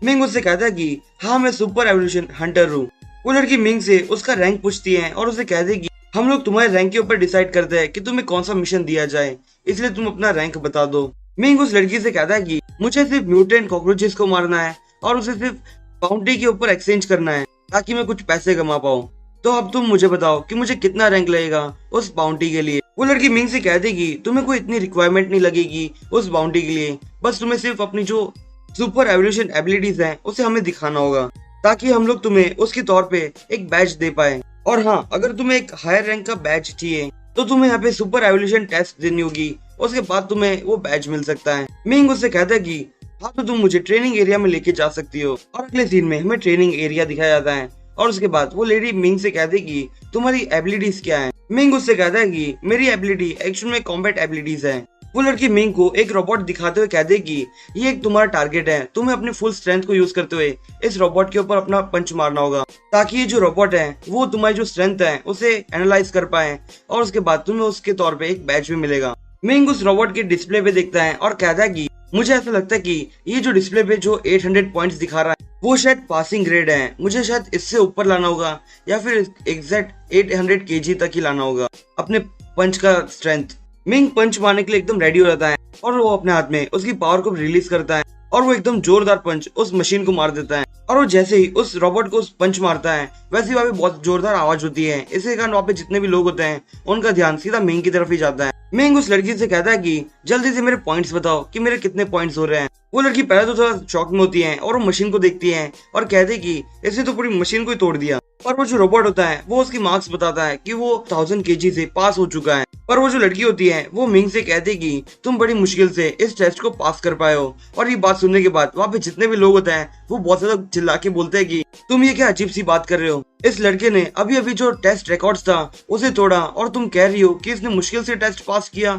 मिंग उससे कहता है कि हाँ मैं सुपर एवोल्यूशन हंटर हूँ। वो लड़की मिंग से उसका रैंक पूछती है और उसे कहती है कि हम लोग तुम्हारे रैंक के ऊपर डिसाइड करते हैं कि तुम्हें कौन सा मिशन दिया जाए, इसलिए तुम अपना रैंक बता दो। मिंग उस लड़की से कहता है कि मुझे सिर्फ म्यूटेंट कॉकरोचेस को मारना है और उसे सिर्फ बाउंड्री के ऊपर एक्सचेंज करना है ताकि मैं कुछ पैसे कमा पाऊँ। तो अब तुम मुझे बताओ कि मुझे कितना रैंक लगेगा उस बाउंड्री के लिए। वो लड़की मिंग से कह देगी तुम्हें कोई इतनी रिक्वायरमेंट नहीं लगेगी उस बाउंड्री के लिए, बस तुम्हें सिर्फ अपनी जो सुपर एवोल्यूशन एबिलिटीज हैं उसे हमें दिखाना होगा ताकि हम लोग तुम्हें उसके तौर पे एक बैच दे पाए। और हाँ, अगर तुम्हें एक हायर रैंक का बैच चाहिए तो तुम्हें यहाँ पे सुपर एवोल्यूशन टेस्ट देनी होगी, उसके बाद तुम्हें वो बैच मिल सकता है। मिंग उससे कहता है कि हाँ तो तुम मुझे ट्रेनिंग एरिया में लेके जा सकती हो। और अगले सीन में हमें ट्रेनिंग एरिया दिखाया जाता है और उसके बाद वो लेडी मिंग से कहती कि तुम्हारी एबिलिटीज क्या है। मिंग उससे कहता है कि मेरी एबिलिटी एक्चुअल में कॉम्बैट एबिलिटीज है। वो लड़की मिंग को एक रोबोट दिखाते हुए कहते कि ये एक तुम्हारा टारगेट है, तुम्हें अपनी फुल स्ट्रेंथ को यूज करते हुए इस रोबोट के ऊपर अपना पंच मारना होगा ताकि ये जो रोबोट है वो तुम्हारी जो स्ट्रेंथ है उसे एनालाइज कर पाए और उसके बाद तुम्हें उसके तौर पे एक बैच भी मिलेगा। मिंग उस रोबोट के डिस्प्ले पे देखता है और कहता है कि मुझे ऐसा लगता है कि ये जो डिस्प्ले पे जो 800 पॉइंट्स दिखा रहा है वो शायद पासिंग ग्रेड है, मुझे शायद इससे ऊपर लाना होगा या फिर एग्जैक्ट 800 केजी तक ही लाना होगा अपने पंच का स्ट्रेंथ। मिंग पंच मारने के लिए एकदम रेडी हो जाता है और वो अपने हाथ में उसकी पावर को रिलीज करता है और वो एकदम जोरदार पंच उस मशीन को मार देता है। और वो जैसे ही उस रोबोट को उस पंच मारता है वैसे ही वहाँ पे बहुत जोरदार आवाज होती है। इसके कारण वहाँ पे जितने भी लोग होते हैं उनका ध्यान सीधा मिंग की तरफ ही जाता है। मिंग उस लड़की से कहता है कि जल्दी से मेरे पॉइंट्स बताओ कि मेरे कितने पॉइंट्स हो रहे हैं। वो लड़की पहले तो थोड़ा शॉक में होती है और वो मशीन को देखती है और कहती कि इसने तो पूरी मशीन को ही तोड़ दिया। और वो जो रोबोट होता है वो उसकी मार्क्स बताता है कि वो 1000 केजी से पास हो चुका है। पर वो जो लड़की होती है वो मिंग से कहती कि तुम बड़ी मुश्किल से इस टेस्ट को पास कर पाए हो। और ये बात सुनने के बाद वहाँ पे जितने भी लोग होते हैं वो बहुत ज्यादा चिल्ला के बोलते हैं कि तुम ये क्या अजीब सी बात कर रहे हो, इस लड़के ने अभी अभी जो टेस्ट रिकॉर्ड्स था उसे तोड़ा और तुम कह रही हो कि इसने मुश्किल से टेस्ट पास किया।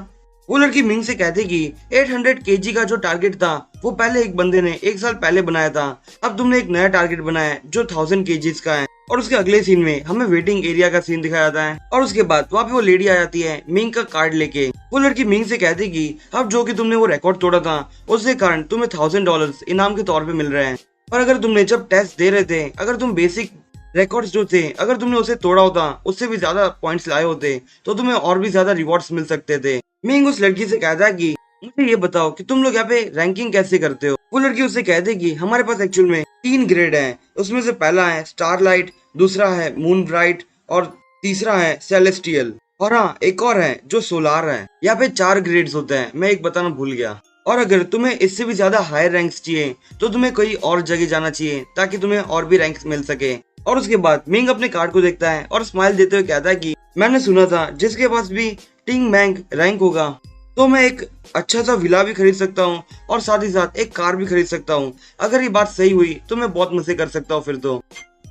वो लड़की मिंग से कहती कि 800 केजी का जो टारगेट था वो पहले एक बंदे ने 1 साल पहले बनाया था, अब तुमने एक नया टारगेट बनाया है जो 1000 केजीज का है। और उसके अगले सीन में हमें वेटिंग एरिया का सीन दिखाया जाता है और उसके बाद वहाँ पे वो लेडी आ जाती है मिंग का कार्ड लेके। वो लड़की मिंग से कहती कि अब जो कि तुमने वो रिकॉर्ड तोड़ा था उसके कारण तुम्हें $1000 इनाम के तौर पे मिल रहे हैं। पर अगर तुमने जब टेस्ट दे रहे थे अगर तुम बेसिक रिकॉर्ड्स जो थे अगर तुमने उसे तोड़ा होता उससे भी ज्यादा पॉइंट्स लाए होते तो तुम्हें और भी ज्यादा रिवॉर्ड्स मिल सकते थे। मिंग उस लड़की से कहता है कि मुझे ये बताओ कि तुम लोग यहाँ पे रैंकिंग कैसे करते हो। वो लड़की उससे कहती कि हमारे पास एक्चुअल में 3 ग्रेड है, उसमें से पहला है स्टारलाइट, दूसरा है मून ब्राइट और तीसरा है सेलेस्टियल। और हाँ, एक और है जो सोलार है। यहाँ पे 4 ग्रेड्स होते हैं, मैं एक बताना भूल गया। और अगर तुम्हें इससे भी ज्यादा हाई रैंक्स चाहिए तो तुम्हें कोई और जगह जाना चाहिए ताकि तुम्हें और भी रैंक्स मिल सके। और उसके बाद मिंग अपने कार्ड को देखता है और स्माइल देते हुए कहता है कि मैंने सुना था जिसके पास भी टिंग मैंग रैंक होगा तो मैं एक अच्छा सा विला भी खरीद सकता हूँ और साथ ही साथ एक कार भी खरीद सकता हूँ। अगर ये बात सही हुई तो मैं बहुत मजे कर सकता हूँ फिर तो।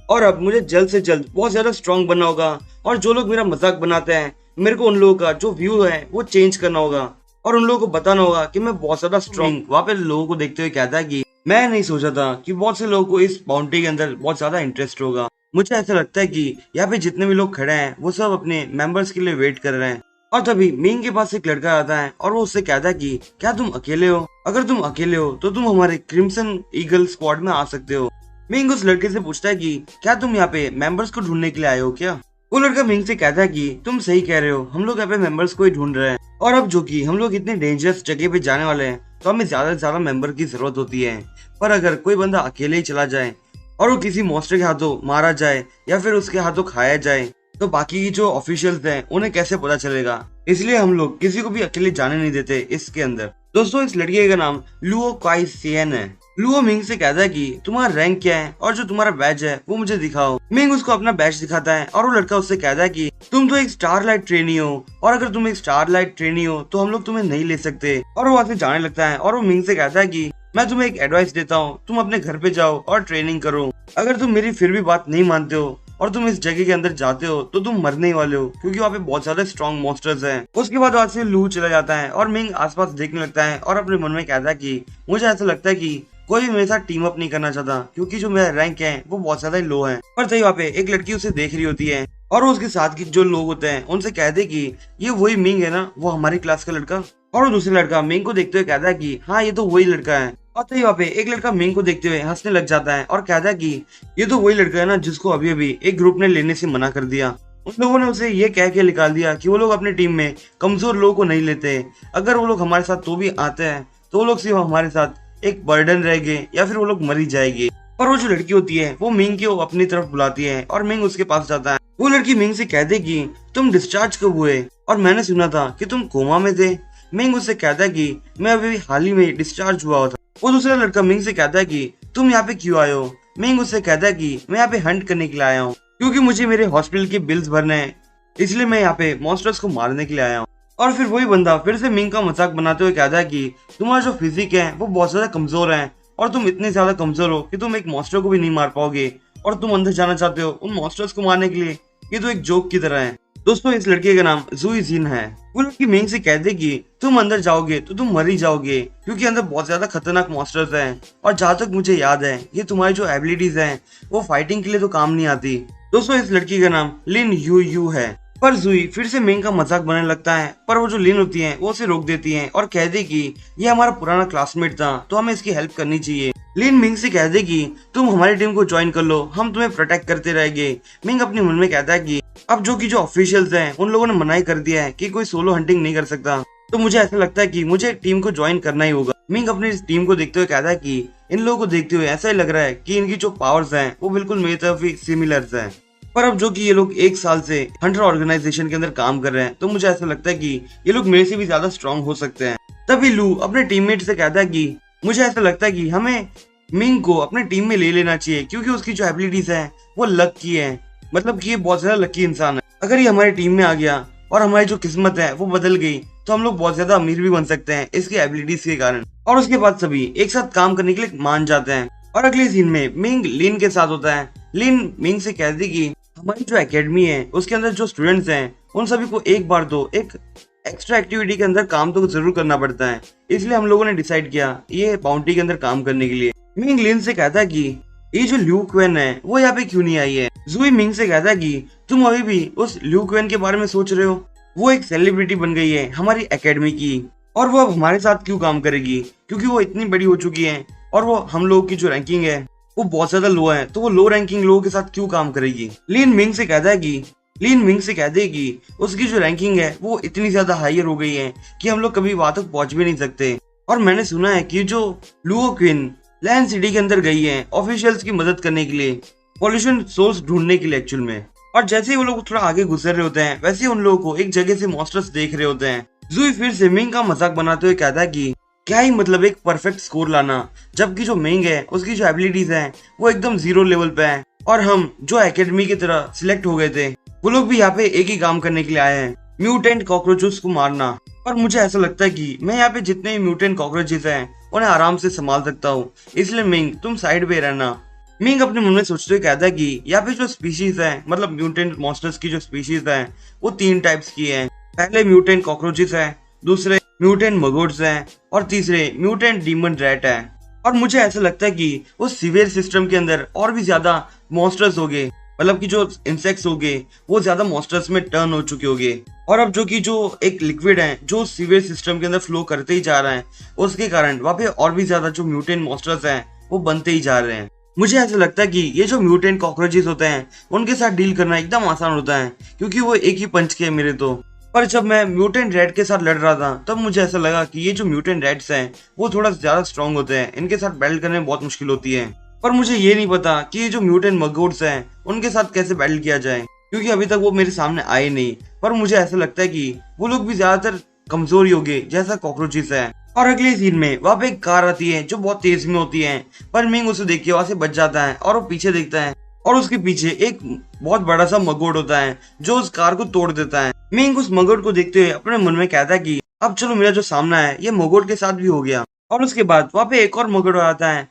और अब मुझे जल्द से जल्द बहुत ज्यादा स्ट्रांग बनना होगा और जो लोग मेरा मजाक बनाते हैं मेरे को उन लोगों का जो व्यू है वो चेंज करना होगा और उन लोगों को बताना होगा कि मैं बहुत ज्यादा स्ट्रांग। वहाँ पे लोगों को देखते हुए कहता है कि मैं नहीं सोचा था कि बहुत से लोगों को इस बाउंड्री के अंदर बहुत ज्यादा इंटरेस्ट होगा। मुझे ऐसा लगता है कि यहाँ पे जितने भी लोग खड़े हैं वो सब अपने मेंबर्स के लिए वेट कर रहे हैं। और तभी मिंग के पास एक लड़का आता है और वो उससे कहता है कि क्या तुम अकेले हो, अगर तुम अकेले हो तो तुम हमारे क्रिम्सन ईगल स्क्वाड में आ सकते हो। मिंग उस लड़के से पूछता है कि क्या तुम यहाँ पे मेंबर्स को ढूंढने के लिए आए हो क्या। वो लड़का मिंग से कहता है कि तुम सही कह रहे हो, हम लोग यहाँ पे मेंबर्स को ही ढूंढ रहे हैं और अब जो कि हम लोग इतने डेंजरस जगह पे जाने वाले हैं तो हमें ज्यादा से ज्यादा मेंबर की जरूरत होती है। पर अगर कोई बंदा अकेले ही चला जाए और वो किसी मॉन्स्टर के हाथों मारा जाए या फिर उसके हाथों खाया जाए तो बाकी जो ऑफिशियल्स हैं उन्हें कैसे पता चलेगा, इसलिए हम लोग किसी को भी अकेले जाने नहीं देते इसके अंदर। दोस्तों, इस लड़के का नाम लुओ क्वाई सियन है। लुओ मिंग से कहता है कि तुम्हारा रैंक क्या है और जो तुम्हारा बैच है वो मुझे दिखाओ। मिंग उसको अपना बैच दिखाता है और वो लड़का उससे कहता है कि तुम तो एक स्टारलाइट ट्रेनी हो और अगर तुम एक स्टारलाइट ट्रेनी हो तो हम लोग तुम्हें नहीं ले सकते। और वो वहाँ से जाने लगता है और वो मिंग से कहता है कि मैं तुम्हें एक एडवाइस देता हूँ, तुम अपने घर पे जाओ और ट्रेनिंग करो। अगर तुम मेरी फिर भी बात नहीं मानते हो और तुम इस जगह के अंदर जाते हो तो तुम मरने ही वाले हो क्योंकि वहाँ पे बहुत ज्यादा स्ट्रॉन्ग मॉन्स्टर्स हैं। उसके बाद वहाँ से लू चला जाता है और मिंग आसपास देखने लगता है और अपने मन में कहता है कि मुझे ऐसा लगता है कि कोई भी मेरे साथ टीम अप नहीं करना चाहता क्योंकि जो मेरा रैंक है वो बहुत ज्यादा लो है। पर तभी वहाँ पे एक लड़की उसे देख रही होती है और उसके साथ के जो लोग होते हैं उनसे कहते कि ये वही मिंग है ना, वो हमारी क्लास का लड़का। और दूसरा लड़का मिंग को देखते हुए कहता है कि हाँ ये तो वही लड़का है। और तभी वहाँ पे एक लड़का मिंग को देखते हुए हंसने लग जाता है और कहता है कि ये तो वही लड़का है ना जिसको अभी अभी एक ग्रुप ने लेने से मना कर दिया। उन लोगों ने उसे ये कह के निकाल दिया कि वो लोग अपनी टीम में कमजोर लोगों को नहीं लेते, अगर वो लोग हमारे साथ तो भी आते हैं तो वो लोग सिर्फ हमारे साथ एक बर्डन रह गए या फिर वो लोग मर ही जाएंगे। पर वो जो लड़की होती है वो मिंग को अपनी तरफ बुलाती है और मिंग उसके पास जाता है। वो लड़की मिंग से कहती है कि तुम डिस्चार्ज कब हुए और मैंने सुना था कि तुम कोमा में थे। मिंग उससे कहता है कि मैं अभी हाल ही में डिस्चार्ज हुआ था। वो दूसरा लड़का मिंग से कहता है कि तुम यहाँ पे क्यों आए हो। मिंग उससे कहता है कि मैं यहाँ पे हंट करने के लिए आया हूँ क्योंकि मुझे मेरे हॉस्पिटल के बिल्स भरने हैं, इसलिए मैं यहाँ पे मॉन्स्टर्स को मारने के लिए आया हूँ। और फिर वही बंदा फिर से मिंग का मजाक बनाते हुए कहता है कि तुम्हारा जो फिजिक है वो बहुत ज्यादा कमजोर है और तुम इतने ज्यादा कमजोर हो कि तुम एक मॉन्स्टर को भी नहीं मार पाओगे और तुम अंदर जाना चाहते हो उन मॉन्स्टर्स को मारने के लिए। ये तो एक जोक की तरह है। दोस्तों इस लड़के का नाम जुई जिन है। वो लड़की मिंग से कहते कि तुम अंदर जाओगे तो तुम मर ही जाओगे क्योंकि अंदर बहुत ज्यादा खतरनाक मॉन्स्टर्स हैं और जहाँ तक मुझे याद है ये तुम्हारी जो एबिलिटीज हैं वो फाइटिंग के लिए तो काम नहीं आती। दोस्तों इस लड़की का नाम लिन यू यू है। पर जुई फिर से मिंग का मजाक बनने लगता है, पर वो जो लिन होती है वो उसे रोक देती है और कहती कि ये हमारा पुराना क्लासमेट था तो हमें इसकी हेल्प करनी चाहिए। लिन मिंग से कहते कि तुम हमारी टीम को ज्वाइन कर लो, हम तुम्हें प्रोटेक्ट करते रहेंगे। मिंग अपने मन में कहता है कि अब जो ऑफिशियल्स हैं उन लोगों ने मना कर दिया है कि कोई सोलो हंटिंग नहीं कर सकता, तो मुझे ऐसा लगता है कि मुझे टीम को ज्वाइन करना ही होगा। मिंग अपनी टीम को देखते हुए कहता है कि इन लोगों को देखते हुए ऐसा ही लग रहा है कि इनकी जो पावर्स हैं वो बिल्कुल मेरी तरफ ही सिमिलर है। पर अब जो कि ये लोग एक साल से हंटर ऑर्गेनाइजेशन के अंदर काम कर रहे हैं तो मुझे ऐसा लगता है कि ये लोग मेरे से भी ज्यादा स्ट्रांग हो सकते हैं। तभी लू अपने टीममेट से कहता है कि मुझे ऐसा लगता है कि हमें मिंग को अपने टीम में ले लेना चाहिए क्योंकि उसकी जो एबिलिटीज है वो लक की है, मतलब कि ये बहुत ज्यादा लकी इंसान है। अगर ये हमारी टीम में आ गया और हमारी जो किस्मत है वो बदल गई तो हम लोग बहुत ज्यादा अमीर भी बन सकते हैं इसकी एबिलिटीज के कारण। और उसके बाद सभी एक साथ काम करने के लिए मान जाते हैं। और अगले सीन में मिंग लिन के साथ होता है। लिन मिंग से कहती कि हमारी जो एकेडमी है उसके अंदर जो स्टूडेंट्स हैं उन सभी को एक बार तो एक एक्स्ट्रा एक्टिविटी के अंदर काम तो जरूर करना पड़ता है, इसलिए हम लोगों ने डिसाइड किया ये बाउंटी के अंदर काम करने के लिए। मिंग लिन से कहता है कि ये जो ल्यू क्वेन है वो यहाँ पे क्यों नहीं आई है। जुई मिंग से कहता है कि तुम अभी भी उस ल्यू क्वेन के बारे में सोच रहे हो, वो एक सेलिब्रिटी बन गई है हमारी एकेडमी की और वो अब हमारे साथ क्यों काम करेगी क्योंकि वो इतनी बड़ी हो चुकी है और वो हम लोगों की जो रैंकिंग है वो बहुत ज्यादा लो है, तो वो लो रैंकिंग लोगों के साथ क्यों काम करेगी। लिन मिंग से कहता है कि उसकी जो रैंकिंग है वो इतनी ज्यादा हायर हो गई है कि हम लोग कभी वहां तक पहुंच भी नहीं सकते। और मैंने सुना है कि जो लुओ क्वीन लैंड सिटी के अंदर गई है ऑफिशियल्स की मदद करने के लिए, पॉल्यूशन सोर्स ढूंढने के लिए एक्चुअल में। और जैसे ही वो लोग थोड़ा आगे गुजर रहे होते हैं वैसे ही उन लोगों को एक जगह से मॉन्स्टर्स देख रहे होते हैं। जुई फिर से मिंग का मजाक बनाते हुए कहता है कि क्या ही मतलब एक परफेक्ट स्कोर लाना जबकि जो मिंग है उसकी जो एबिलिटीज है वो एकदम 0 लेवल पे है और हम जो एकेडमी की तरह सिलेक्ट हो गए थे वो लोग भी यहाँ पे एक ही काम करने के लिए आए हैं, म्यूटेंट कॉकरोचेस को मारना। और मुझे ऐसा लगता है कि मैं यहाँ पे जितने भी म्यूटेंट कॉकरोचेस हैं उन्हें आराम से संभाल सकता हूँ, इसलिए मिंग तुम साइड पे रहना। मिंग अपने मन में सोचते हुए कहता है कि यहाँ पे जो स्पीशीज है मतलब म्यूटेंट मॉन्स्टर्स की जो स्पीशीज है वो 3 टाइप्स की है। पहले म्यूटेंट कॉकरोचेस है, दूसरे म्यूटेंट मगोट्स हैं और तीसरे म्यूटेंट डीमन रैट है। और मुझे ऐसा लगता है कि उस सीवेज सिस्टम के अंदर और भी ज्यादा मॉन्स्टर्स हो गए, मतलब कि जो इंसेक्ट्स हो गए वो ज्यादा मॉन्स्टर्स में टर्न हो चुके होंगे। और अब जो एक लिक्विड है जो सीवेज सिस्टम के अंदर फ्लो करते ही जा रहा है उसके कारण वहाँ पे और भी ज्यादा जो म्यूटेंट मॉन्स्टर्स हैं वो बनते ही जा रहे हैं। मुझे ऐसा लगता है कि ये जो म्यूटेंट कॉकरोचेस होते हैं उनके साथ डील करना एकदम आसान होता है क्योंकि वो एक ही पंच के मेरे तो। पर जब मैं म्यूटेंट रैट के साथ लड़ रहा था तब मुझे ऐसा लगा कि ये जो म्यूटेंट रैट्स हैं वो थोड़ा ज्यादा स्ट्रांग होते हैं, इनके साथ बैटल करने में बहुत मुश्किल होती है। पर मुझे ये नहीं पता कि ये जो म्यूटेंट मगोट्स हैं उनके साथ कैसे बैटल किया जाए क्योंकि अभी तक वो मेरे सामने आए नहीं। पर मुझे ऐसा लगता है कि वो लोग भी ज्यादातर कमजोर ही होंगे जैसा कॉकरोचेस है। और अगले सीन में वहाँ पे एक कार आती है जो बहुत तेज में होती है, पर मिंग उसे देख के वहां से बच जाता है और वो पीछे देखता है और उसके पीछे एक बहुत बड़ा सा मगोट होता है जो उस कार को तोड़ देता है। मिंग उस मगोट को देखते हुए अपने मन में कहता है कि अब चलो मेरा जो सामना है ये मगोट के साथ भी हो गया। और उसके बाद वहाँ पे एक और मगोट आता है,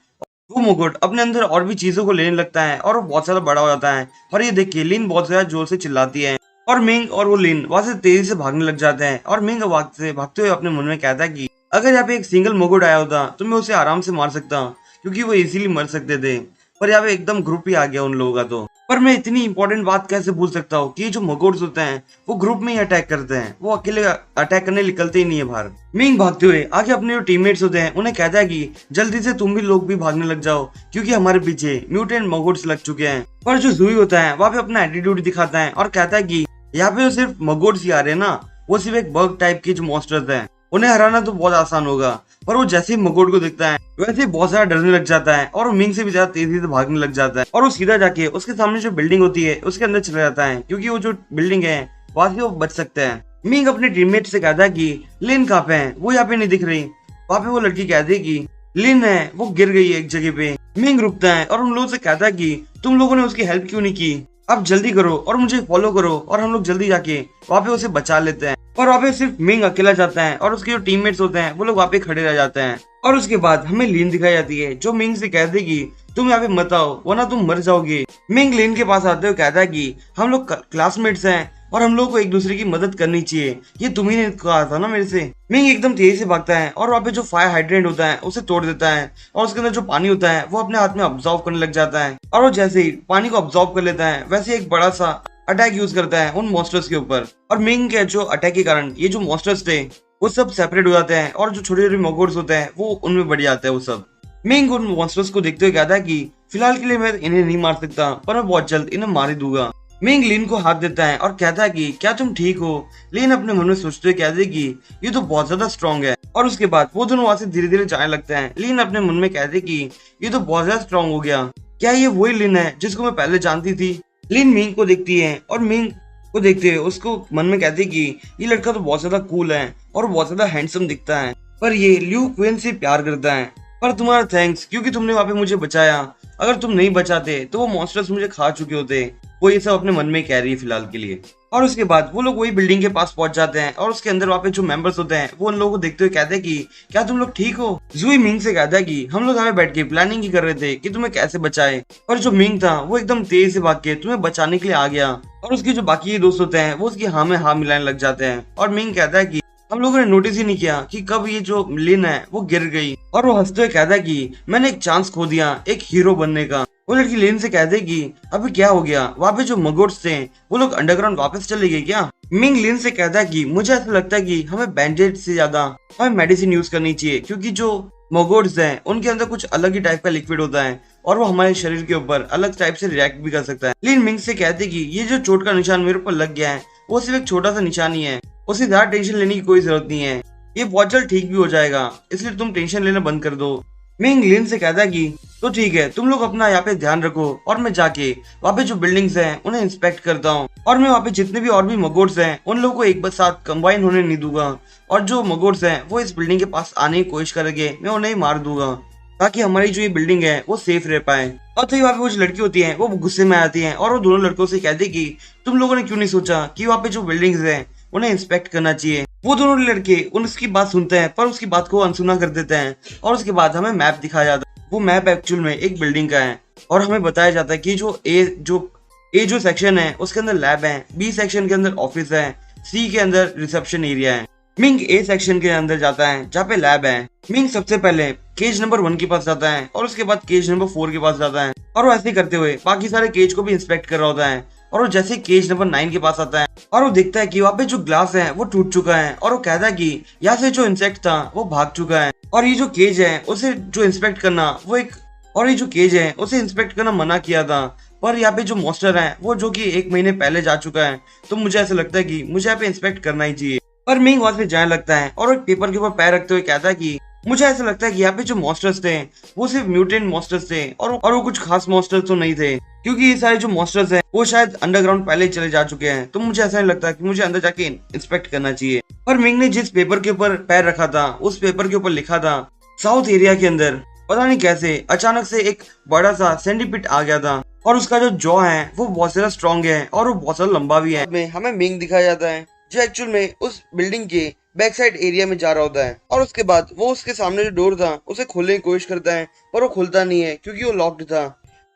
वो मगोट अपने अंदर और भी चीजों को लेने लगता है और वो बहुत ज्यादा बड़ा हो जाता है। और ये देख के लिन बहुत ज्यादा जोर से चिल्लाती है और मिंग और वो लिन वहां से तेजी से भागने लग जाते हैं। और मिंग भागते हुए अपने मन में कहता है कि अगर यहाँ पे एक सिंगल मगोट आया होता तो मैं उसे आराम से मार सकता क्योंकि वो इजीली मर सकते थे, पर यहाँ पे एकदम ग्रुप ही आ गया उन लोगों का। तो पर मैं इतनी इंपॉर्टेंट बात कैसे भूल सकता हूँ कि जो मगोट्स होते हैं वो ग्रुप में ही अटैक करते हैं, वो अकेले अटैक करने निकलते ही नहीं है बाहर। मिंग भागते हुए आगे अपने जो टीममेट्स होते हैं उन्हें कहता है कि जल्दी से तुम भी लोग भी भागने लग जाओ क्योंकि हमारे पीछे म्यूटेंट मगोट्स लग चुके हैं। पर जो जुई होता है वहाँ पे अपना एटीट्यूड दिखाता है और कहता है कि यहाँ पे सिर्फ मगोट्स ही आ रहे हैं ना, वो सिर्फ एक बग टाइप के जो मॉन्स्टर्स हैं उन्हें हराना तो बहुत आसान होगा। पर वो जैसे ही मगोड़ को देखता है वैसे ही बहुत ज्यादा डरने लग जाता है और वो मिंग से भी ज्यादा तेजी से भागने लग जाता है और वो सीधा जाके उसके सामने जो बिल्डिंग होती है उसके अंदर चला जाता है, क्योंकि वो जो बिल्डिंग है वहां से वो बच सकता है। मिंग अपने टीममेट से कहता है कि लिन कहाँ पे है, वो यहाँ पे नहीं दिख रही। वहाँ पे वो लड़की कहती है कि लिन है, वो गिर गई है एक जगह पे। मिंग रुकता है और उन लोगों से कहता है कि तुम लोगों ने उसकी हेल्प क्यों नहीं की, आप जल्दी करो और मुझे फॉलो करो और हम लोग जल्दी जाके वहाँ पे उसे बचा लेते हैं। और वहाँ पे सिर्फ मिंग अकेला जाता है और उसके जो टीममेट्स होते हैं वो लोग वहाँ पे खड़े रह जाते हैं। और उसके बाद हमें लिन दिखाई जाती है जो मिंग से कहती है कि तुम यहाँ पे मत आओ वरना तुम मर जाओगे। मिंग लिन के पास आते हुए कहता है कि हम लोग क्लासमेट्स हैं और हम लोग को एक दूसरे की मदद करनी चाहिए, ये तुम ही ने कहा था ना मेरे से। मिंग एकदम तेजी से भागता है और वहाँ पे जो फायर हाइड्रेंट होता है उसे तोड़ देता है और उसके अंदर जो पानी होता है वो अपने हाथ में ऑब्जॉर्व करने लग जाता है। और वो जैसे ही पानी को ऑब्जॉर्व कर लेता है वैसे एक बड़ा सा अटैक यूज करता है उन मॉन्स्टर्स के ऊपर। और मिंग के जो अटैक के कारण ये जो मॉन्स्टर्स थे वो सब सेपरेट हो जाते हैं और जो छोटे छोटे मगोर्स होते हैं वो उनमें बढ़ जाते हैं वो सब। मिंग उन मॉन्स्टर्स को देखते हुए कहता है कि फिलहाल के लिए मैं इन्हें नहीं मार सकता पर मैं बहुत जल्द इन्हें मार ही दूंगा। मिंग लिन को हाथ देता है और कहता है कि क्या तुम ठीक हो। लिन अपने मन में सोचते हुए कहते हैं कि ये तो बहुत ज्यादा स्ट्रॉन्ग है। और उसके बाद वो दोनों वहां से धीरे धीरे जाने लगते हैं। लिन अपने मन में कहते कि ये तो बहुत ज्यादा स्ट्रॉन्ग हो गया, क्या ये वही लिन है जिसको मैं पहले जानती थी। लिन मिंग को देखती है और मिंग को देखते हुए उसको मन में कहती कि ये लड़का तो बहुत ज्यादा कूल है और बहुत ज्यादा हैंडसम दिखता है, पर ये ल्यू क्विन से प्यार करता है। पर तुम्हारा थैंक्स, क्योंकि तुमने वहां पे मुझे बचाया, अगर तुम नहीं बचाते तो वो मॉन्स्टर्स मुझे खा चुके होते। वो ये सब अपने मन में कह रही है फिलहाल के लिए। और उसके बाद वो लोग वही बिल्डिंग के पास पहुंच जाते हैं और उसके अंदर वहाँ पे जो मेंबर्स होते हैं वो उन लोगों को देखते हुए कहते हैं कि क्या तुम लोग ठीक हो। जुई मिंग से कहता है कि हम लोग यहाँ पे बैठ के प्लानिंग ही कर रहे थे कि तुम्हें कैसे बचाए। और जो मिंग था वो एकदम तेज से भाग के तुम्हें बचाने के लिए आ गया। और उसके जो बाकी दोस्त होते हैं वो उसकी हाँ में हाँ मिलाने लग जाते हैं। और मिंग कहता है कि हम लोगों ने नोटिस ही नहीं किया कि कब ये जो लिन है वो गिर गई। और वो हंसते हुए कहता है कि मैंने एक चांस खो दिया एक हीरो बनने का। वो लड़की लिन से कहते कि अभी क्या हो गया, वहाँ पे जो मगोट्स थे वो लोग अंडरग्राउंड वापस चले गए क्या। मिंग लिन से कहता है कि मुझे ऐसा लगता है कि हमें बैंडेज से ज्यादा हमें मेडिसिन यूज करनी चाहिए, क्योंकि जो मगोट्स हैं उनके अंदर कुछ अलग ही टाइप का लिक्विड होता है और वो हमारे शरीर के ऊपर अलग टाइप से रिएक्ट भी कर सकता है। लिन मिंग से कहते कि ये जो चोट का निशान मेरे ऊपर लग गया है वो सिर्फ एक छोटा सा निशान ही है, उसे ज्यादा टेंशन लेने की कोई जरूरत नहीं है, ये बहुत जल्द ठीक भी हो जाएगा, इसलिए तुम टेंशन लेना बंद कर दो। मिंग लिन से कहता है कि तो ठीक है, तुम लोग अपना यहाँ पे ध्यान रखो और मैं जाके वहाँ पे जो बिल्डिंग्स हैं उन्हें इंस्पेक्ट करता हूँ। और मैं वहाँ पे जितने भी और भी मगोट्स हैं उन लोगों को एक बार साथ कंबाइन होने नहीं दूंगा और जो मगोट्स हैं वो इस बिल्डिंग के पास आने की कोशिश करेंगे मैं उन्हें ही मार दूंगा, ताकि हमारी जो ये बिल्डिंग है वो सेफ रह पाए। और तो वहाँ पे वो जो लड़की होती है वो गुस्से में आती है और वो दोनों लड़कों से कहती कि तुम लोगों ने क्यों नहीं सोचा कि वहाँ पे जो बिल्डिंग्स हैं उन्हें इंस्पेक्ट करना चाहिए। वो दोनों लड़के उसकी बात सुनते हैं पर उसकी बात को अनसुना कर देते हैं। और उसके बाद हमें मैप दिखाया जाता है, वो मैप एक्चुअल में एक बिल्डिंग का है और हमें बताया जाता है कि जो ए जो सेक्शन है उसके अंदर लैब है, बी सेक्शन के अंदर ऑफिस है, सी के अंदर रिसेप्शन एरिया है। मिंग ए सेक्शन के अंदर जाता है जहाँ पे लैब है। मिंग सबसे पहले केज नंबर 1 के पास जाता है और उसके बाद केज नंबर 4 के पास जाता है और वो ऐसे करते हुए बाकी सारे केज को भी इंस्पेक्ट कर रहा होता है। और वो जैसे केज नंबर 9 के पास आता है और वो देखता है कि वहाँ पे जो ग्लास है वो टूट चुका है और वो कहता है कि यहाँ से जो इंसेक्ट था वो भाग चुका है और ये जो केज है उसे जो इंस्पेक्ट करना वो एक और ये जो केज है उसे इंस्पेक्ट करना मना किया था, पर यहाँ पे जो मॉन्स्टर है वो जो कि 1 महीने पहले जा चुका है, तो मुझे ऐसा लगता है कि मुझे यहाँ पे इंस्पेक्ट करना ही चाहिए। पर मिंग वहां से जाने लगता है और एक पेपर के ऊपर पैर रखते हुए कहता है कि मुझे ऐसा लगता है कि यहाँ पे जो मॉन्स्टर्स थे वो सिर्फ म्यूटेंट मॉन्स्टर्स थे और वो कुछ खास मॉन्स्टर्स तो नहीं थे, क्योंकि ये सारे जो मॉन्स्टर्स हैं वो शायद अंडरग्राउंड पहले चले जा चुके हैं, तो मुझे ऐसा नहीं लगता कि मुझे अंदर जाके इंस्पेक्ट करना चाहिए। पर मिंग ने जिस पेपर के ऊपर पैर रखा था उस पेपर के ऊपर लिखा था साउथ एरिया के अंदर पता नहीं कैसे अचानक से एक बड़ा सा सेंटीपिड आ गया था और उसका जो जॉ है वो बहुत ज्यादा स्ट्रॉन्ग है और वो बहुत ज्यादा लंबा भी है। में हमें मिंग दिखाया जाता है जो एक्चुअल में उस बिल्डिंग के बैक साइड एरिया में जा रहा होता है और उसके बाद वो उसके सामने जो डोर था उसे खोलने की कोशिश करता है पर वो खुलता नहीं है क्योंकि वो लॉक्ड था।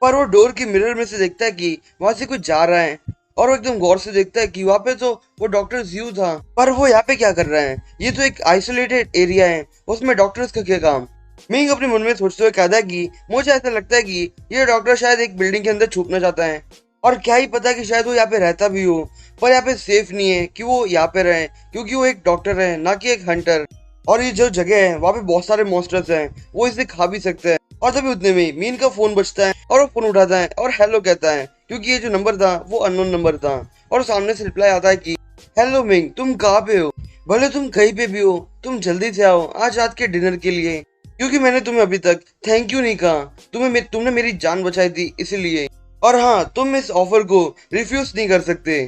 पर वो डोर के मिरर में से देखता है कि वहां से कुछ जा रहा है और वो एकदम गौर से देखता है कि वहाँ पे तो वो डॉक्टर ज्यू था, पर वो यहाँ पे क्या कर रहा है, ये तो एक आइसोलेटेड एरिया है, उसमें डॉक्टर्स का क्या काम। मिंग अपने मन में सोचते हुए कहता है कि मुझे ऐसा लगता है कि ये डॉक्टर शायद एक बिल्डिंग के अंदर छुपना चाहता है और क्या ही पता कि शायद वो यहाँ पे रहता भी हो, पर यहाँ पे सेफ नहीं है कि वो यहाँ पे रहे क्योंकि वो एक डॉक्टर है ना कि एक हंटर, और ये जो जगह है वहाँ पे बहुत सारे मॉन्स्टर्स हैं, वो इसे खा भी सकते हैं। और तभी उतने में मीन का फोन बजता है और वो फोन उठाता है और हेलो कहता है, क्योंकि ये जो नंबर था वो अननोन नंबर था और सामने से रिप्लाई आता है कि हेलो मिंग तुम कहाँ पे हो। भले तुम कहीं पे भी हो, तुम जल्दी से आओ आज रात के डिनर के लिए, क्योंकि मैंने तुम्हें अभी तक थैंक यू नहीं कहा। तुमने मेरी जान बचाई थी इसीलिए। और हाँ, तुम इस ऑफर को रिफ्यूज नहीं कर सकते।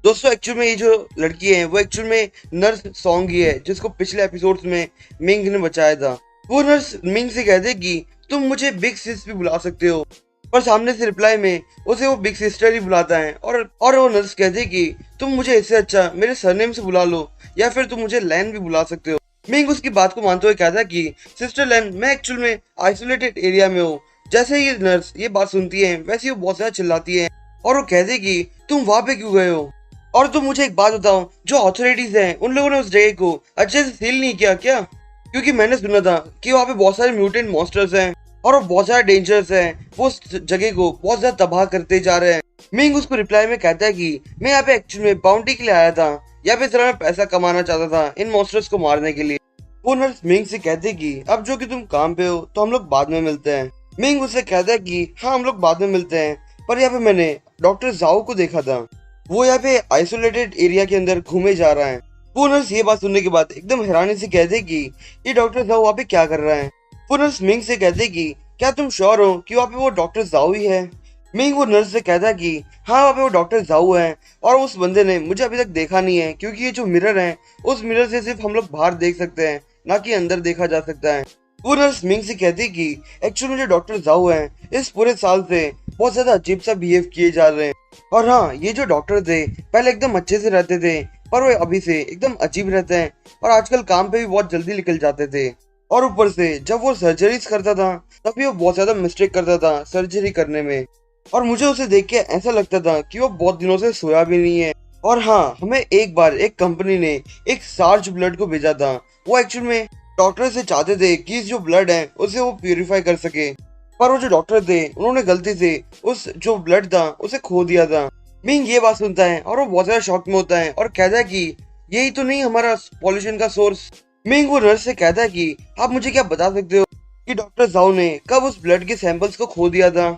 दोस्तों, एक्चुअल में ये जो लड़की है वो एक्चुअल में नर्स सॉन्ग ही है, जिसको पिछले एपिसोड्स में मिंग ने बचाया था। वो नर्स मिंग से कहते कि तुम मुझे बिग सिस भी बुला सकते हो, और सामने से रिप्लाई में उसे वो बिग सिस्टर ही बुलाता है। और वो नर्स कहते कि तुम मुझे इससे अच्छा मेरे सरनेम से बुला लो, या फिर तुम मुझे लैन भी बुला सकते हो। मिंग उसकी बात को मानते हुए कहता कि सिस्टर लैन, मैं एक्चुअल में आइसोलेटेड एरिया में हूँ। जैसे ही नर्स ये बात सुनती है वैसे ही वो बहुत ज्यादा चिल्लाती है, और वो कहते कि तुम वहां पे क्यों गए हो, और तुम मुझे एक बात बताओ, जो अथॉरिटीज हैं उन लोगों ने उस जगह को अच्छे से सील नहीं किया क्या? क्योंकि मैंने सुना था कि वहाँ पे बहुत सारे म्यूटेंट मॉन्स्टर्स हैं और वो बहुत ज्यादा डेंजरस हैं, वो उस जगह को बहुत ज्यादा तबाह करते जा रहे हैं। मिंग उसको रिप्लाई में कहता है कि मैं यहाँ पे एक्चुअली में बाउंटी के लिए आया था, या फिर सिर्फ मैं पैसा कमाना चाहता था इन मॉन्स्टर्स को मारने के लिए। वो नर्स मिंग से कहते कि अब जो कि तुम काम पे हो तो हम लोग बाद में मिलते हैं। मिंग उससे कहता है कि हाँ, हम लोग बाद में मिलते हैं, पर यहाँ पे मैंने डॉक्टर जाओ को देखा था, वो यहाँ पे आइसोलेटेड एरिया के अंदर घूमे जा रहा है। वो नर्स ये बात सुनने के बाद एकदम हैरानी से कहते कि ये डॉक्टर जाओ वहाँ पे क्या कर रहा है। वो नर्स मिंग से कहते कि क्या तुम श्योर हो कि वहाँ पे वो डॉक्टर जाओ ही है? मिंग वो नर्स से कहता कि हाँ, वहाँ पे वो डॉक्टर जाओ है, और उस बंदे ने मुझे अभी तक देखा नहीं है, क्योंकि ये जो मिरर है उस मिरर से सिर्फ हम लोग बाहर देख सकते हैं, ना कि अंदर देखा जा सकता है। वो नर्स मिंग से कहती कि एक्चुअली जो डॉक्टर जाओ है इस पूरे साल से बहुत ज्यादा अजीब सा बिहेव किए जा रहे हैं। और हाँ, ये जो डॉक्टर थे पहले एकदम अच्छे से रहते थे, पर वो अभी से एकदम अजीब रहते हैं, और आजकल काम पे भी बहुत जल्दी निकल जाते थे। और ऊपर से जब वो सर्जरीज करता था तभी वो बहुत ज्यादा मिस्टेक करता था सर्जरी करने में, और मुझे उसे देख के ऐसा लगता था कि वो बहुत दिनों से सोया भी नहीं है। और हाँ, हमें एक बार एक कंपनी ने एक सार्ज ब्लड को भेजा था। वो एक्चुअल में डॉक्टर से चाहते थे कि इस जो ब्लड है उसे वो प्यूरिफाई कर सके, पर वो जो डॉक्टर थे उन्होंने गलती से उस जो ब्लड था उसे खो दिया था। मिंग ये बात सुनता है और वो बहुत ज्यादा शॉक में होता है और कहता है कि यही तो नहीं हमारा पॉल्यूशन का सोर्स। मिंग वो नर्स से कहता है कि आप मुझे क्या बता सकते हो कि डॉक्टर जाओ ने कब उस ब्लड के सैंपल्स को खो दिया था?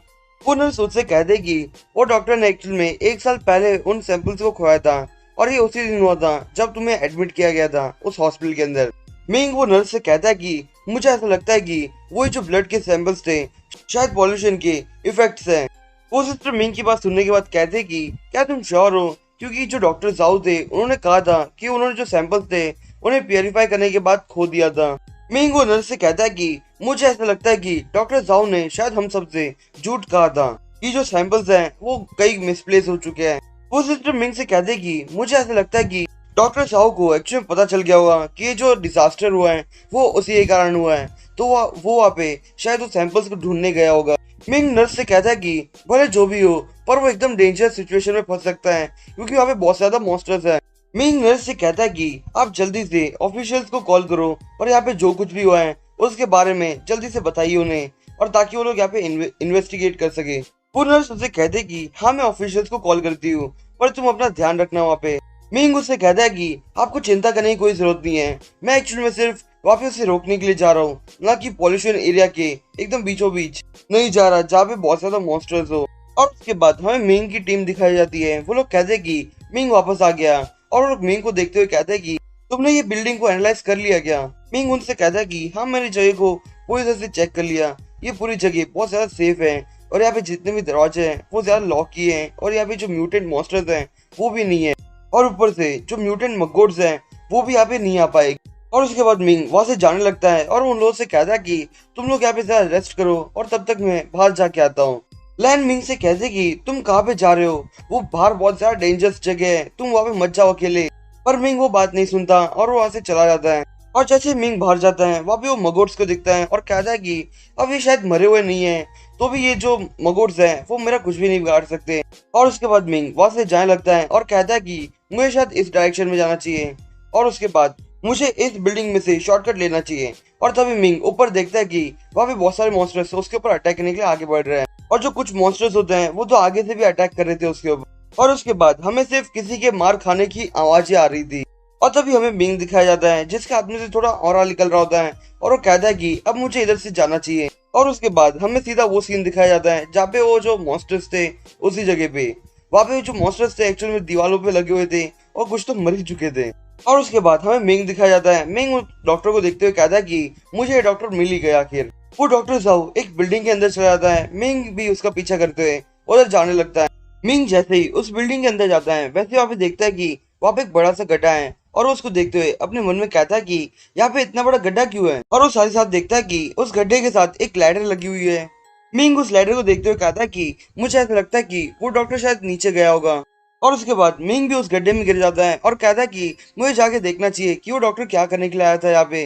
वो नर्स उससे कहते कि वो डॉक्टर ने एक्चुअल में 1 साल पहले उन सैंपल्स को खोया था, और ये उसी दिन हुआ था जब तुम्हें एडमिट किया गया था उस हॉस्पिटल के अंदर। मिंग वो नर्स से कहता है कि मुझे ऐसा लगता है कि वो जो ब्लड के सैंपल्स थे शायद पॉल्यूशन के इफेक्ट्स हैं। वो सिस्टर मिंग की बात सुनने के बाद कहते कि क्या तुम श्योर हो? क्योंकि जो डॉक्टर जाओ थे उन्होंने कहा था कि उन्होंने जो सैंपल्स थे उन्हें प्योरीफाई करने के बाद खो दिया था। मिंग वो नर्स से कहता है कि मुझे ऐसा लगता है कि डॉक्टर जाओ ने शायद हम सबसे झूठ कहा था कि जो सैंपल्स हैं वो कई मिसप्लेस हो चुके हैं। वो सिस्टर मिंग से कहते हैं कि मुझे ऐसा लगता है कि डॉक्टर साहू को एक्चुअली पता चल गया होगा कि ये जो डिजास्टर हुआ है वो उसी के कारण हुआ है, तो वो वहाँ पे शायद वो सैंपल्स को ढूंढने गया होगा। मिंग नर्स से कहता है कि भले जो भी हो, पर वो एकदम डेंजरस सिचुएशन में फंस सकता है, क्योंकि वहाँ पे बहुत ज्यादा मॉन्स्टर्स हैं। मिंग नर्स से कहता है कि आप जल्दी से ऑफिशियल्स को कॉल करो और यहाँ पे जो कुछ भी हुआ है उसके बारे में जल्दी से बताइए उन्हें, और ताकि वो लोग यहाँ पे इन्वेस्टिगेट कर सके। वो नर्स उससे कहते कि हाँ, मैं ऑफिशियल्स को कॉल करती हूँ, पर तुम अपना ध्यान रखना वहाँ पे। मिंग उससे कहता है कि आपको चिंता करने की कोई जरूरत नहीं है, मैं एक्चुअली में सिर्फ वापस से रोकने के लिए जा रहा हूँ, ना कि पॉल्यूशन एरिया के एकदम बीचों बीच नहीं जा रहा जहाँ पे बहुत ज्यादा मॉन्स्टर्स हो। और उसके बाद हमें मिंग की टीम दिखाई जाती है। वो लोग कहते हैं कि मिंग वापस आ गया, और वो लोग मिंग को देखते हुए कहते हैं कि तुमने ये बिल्डिंग को एनालाइज कर लिया क्या? मिंग उनसे कहता है कि हाँ, मैंने जगह को पूरी तरह से चेक कर लिया, ये पूरी जगह बहुत ज्यादा सेफ है, और यहाँ पे जितने भी दरवाजे हैं वो ज्यादा लॉक किए हैं, और यहाँ पे जो म्यूटेंट मॉन्स्टर्स हैं वो भी नहीं है, और ऊपर से जो म्यूटेंट मगोड्स हैं वो भी यहाँ पे नहीं आ पाएगी। और उसके बाद मिंग वहां से जाने लगता है और उन लोगों से कहता है कि तुम लोग यहाँ पे जरा रेस्ट करो और तब तक मैं बाहर जाके आता हूँ। लैन मिंग से कहते कि तुम कहाँ पे जा रहे हो, वो बाहर बहुत ज्यादा डेंजरस जगह है, तुम वहाँ पे मत जाओ अकेले। पर मिंग वो बात नहीं सुनता और वो वहां से चला जाता है। और जैसे मिंग बाहर जाता है वहाँ पे वो मगोड्स को दिखता है और कहता है कि अब ये शायद मरे हुए नहीं है, तो भी ये जो मगोड्स हैं वो मेरा कुछ भी नहीं बिगाड़ सकते। और उसके बाद मिंग वहां से जाने लगता है और कहता है कि मुझे शायद इस डायरेक्शन में जाना चाहिए, और उसके बाद मुझे इस बिल्डिंग में से शॉर्टकट लेना चाहिए। और तभी मिंग ऊपर देखता है कि वहाँ पे बहुत सारे मॉन्स्टर्स उसके ऊपर अटैक करने के लिए आगे बढ़ रहे हैं, और जो कुछ मॉन्स्टर्स होते हैं वो तो आगे से भी अटैक कर रहे थे उसके ऊपर। और उसके बाद हमें सिर्फ किसी के मार खाने की आवाजें आ रही थी, और तभी हमें मिंग दिखाया जाता है जिसके हाथ में से थोड़ा ऑरा निकल रहा होता है, और वो कहता है कि अब मुझे इधर से जाना चाहिए। और उसके बाद हमें सीधा वो सीन दिखाया जाता है जहाँ पे वो जो मॉन्स्टर्स थे उसी जगह पे, वहाँ पे जो मॉन्स्टर्स थे एक्चुअली में दीवारों पे लगे हुए थे और कुछ तो मर ही चुके थे। और उसके बाद हमें मिंग दिखाया जाता है। मिंग डॉक्टर को देखते हुए कहता है कि मुझे ये डॉक्टर मिल ही गया आखिर। वो डॉक्टर जाओ एक बिल्डिंग के अंदर चला जाता है। मिंग भी उसका पीछा करते हुए उधर जाने लगता है। मिंग जैसे ही उस बिल्डिंग के अंदर जाता है वैसे वहाँ पे देखता है कि वहाँ पे एक बड़ा सा गड्ढा है, और वो उसको देखते हुए अपने मन में कहता है कि यहाँ पे इतना बड़ा गड्ढा क्यों है। और वो साथ ही साथ देखता है कि उस गड्ढे के साथ एक लैडर लगी हुई है। मिंग उस लैडर को देखते हुए कहता है कि मुझे ऐसा लगता है कि वो डॉक्टर शायद नीचे गया होगा। और उसके बाद मिंग भी उस गड्ढे में गिर जाता है और कहता है कि मुझे जाके देखना चाहिए कि वो डॉक्टर क्या करने के लिए आया था यहाँ पे,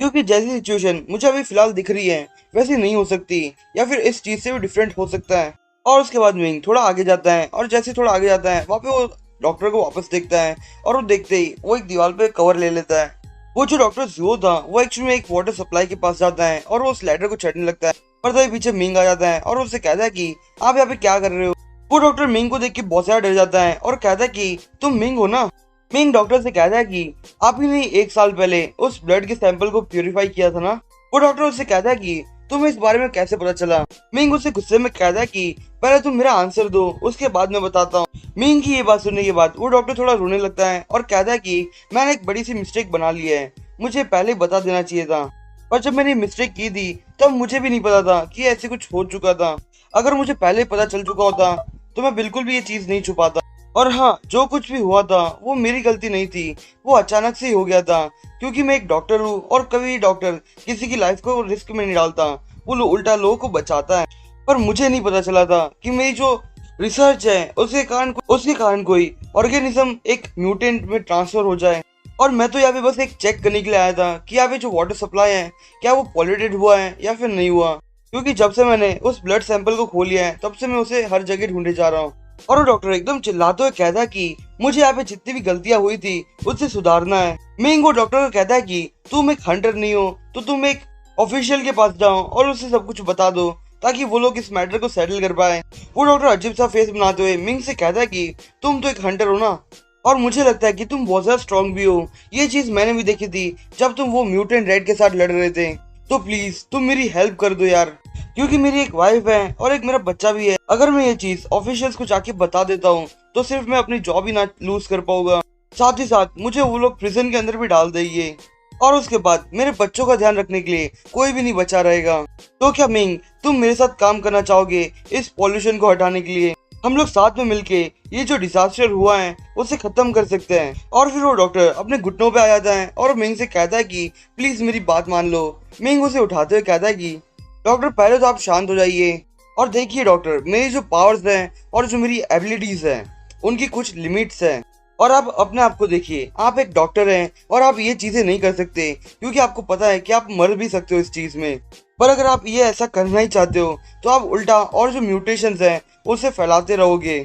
क्योंकि जैसी सिचुएशन मुझे अभी फिलहाल दिख रही है वैसी नहीं हो सकती, या फिर इस चीज से भी डिफरेंट हो सकता है। और उसके बाद मिंग थोड़ा आगे जाता है, और जैसे थोड़ा आगे जाता है वहाँ पे वो डॉक्टर को वापस देखता है, और वो देखते ही वो एक दीवार पे कवर ले लेता है। वो जो डॉक्टर जियो था वो एक्चुअली में एक वाटर सप्लाई के पास जाता है और वो उस लैडर को चढ़ने लगता है, पर तभी पीछे मिंग आ जाता है और उससे कहता है कि आप यहाँ पे क्या कर रहे हो। वो डॉक्टर मिंग को देख के बहुत ज्यादा डर जाता है और कहता है कि तुम मिंग हो ना। मिंग डॉक्टर से कहता है कि आप ही ने 1 साल पहले उस ब्लड के सैंपल को प्यूरिफाई किया था ना। वो डॉक्टर उससे कहता है कि तुम्हें इस बारे में कैसे पता चला। मिंग उससे गुस्से में कहता है कि पहले तुम मेरा आंसर दो, उसके बाद मैं बताता हूँ। मिंग की ये बात सुनने के बाद वो डॉक्टर थोड़ा रोने लगता है और कहता है कि मैंने एक बड़ी सी मिस्टेक बना ली है, मुझे पहले बता देना चाहिए था। पर जब मैंने मिस्टेक की थी तब मुझे भी नहीं पता था कि ऐसे कुछ हो चुका था। अगर मुझे पहले पता चल चुका होता तो मैं बिल्कुल भी ये चीज नहीं छुपाता। और हाँ, जो कुछ भी हुआ था वो मेरी गलती नहीं थी, वो अचानक से ही हो गया था, क्योंकि मैं एक डॉक्टर हूँ और कभी डॉक्टर किसी की लाइफ को रिस्क में नहीं डालता, वो उल्टा लोगों को बचाता है। पर मुझे नहीं पता चला था कि मेरी जो रिसर्च है उसके कारण कोई ऑर्गेनिज्म एक म्यूटेंट में ट्रांसफर हो जाए। और मैं तो यहाँ पे बस एक चेक करने के लिए आया था कि यहाँ पे जो वाटर सप्लाई है क्या वो पॉल्यूटेड हुआ है या फिर नहीं हुआ, क्योंकि जब से मैंने उस ब्लड सैंपल को खो लिया है तब से मैं उसे हर जगह ढूंढे जा रहा हूँ। और वो डॉक्टर एकदम चिल्लाते हुए कहता है कि मुझे यहाँ पे जितनी भी गलतियां हुई थी उससे सुधारना है। मिंग वो डॉक्टर को कहता है कि तुम एक हंटर नहीं हो तो तुम एक ऑफिशियल के पास जाओ और उसे सब कुछ बता दो, ताकि वो लोग इस मैटर को सेटल कर पाए। वो डॉक्टर अजीब सा फेस बनाते हुए मिंग से कहता है कि तुम तो एक हंटर हो ना, और मुझे लगता है कि तुम बहुत ज्यादा स्ट्रांग भी हो। ये चीज मैंने भी देखी थी जब तुम वो म्यूटेंट रेड के साथ लड़ रहे थे। तो प्लीज तुम मेरी हेल्प कर दो यार, क्योंकि मेरी एक वाइफ है और एक मेरा बच्चा भी है। अगर मैं ये चीज ऑफिशियल्स को जाके बता देता हूँ तो सिर्फ मैं अपनी जॉब ही ना लूज कर पाऊंगा, साथ ही साथ मुझे वो लोग प्रिजन के अंदर भी डाल देंगे, और उसके बाद मेरे बच्चों का ध्यान रखने के लिए कोई भी नहीं बचा रहेगा। तो क्या मिंग तुम मेरे साथ काम करना चाहोगे इस पॉल्यूशन को हटाने के लिए? हम लोग साथ में मिलके ये जो डिजास्टर हुआ है उसे खत्म कर सकते हैं। और फिर वो डॉक्टर अपने घुटनों पे आ जाता है और मिंग से कहता है कि प्लीज मेरी बात मान लो। मिंग उसे उठाते हुए कहता है कि डॉक्टर पहले तो आप शांत हो जाइए और देखिए डॉक्टर, मेरी जो पावर्स हैं और जो मेरी एबिलिटीज हैं उनकी कुछ लिमिट्स हैं, और आप अपने आप को देखिए, आप एक डॉक्टर हैं और आप ये चीजें नहीं कर सकते क्योंकि आपको पता है कि आप मर भी सकते हो इस चीज में। पर अगर आप ये ऐसा करना ही चाहते हो तो आप उल्टा और जो म्यूटेशंस हैं उसे फैलाते रहोगे।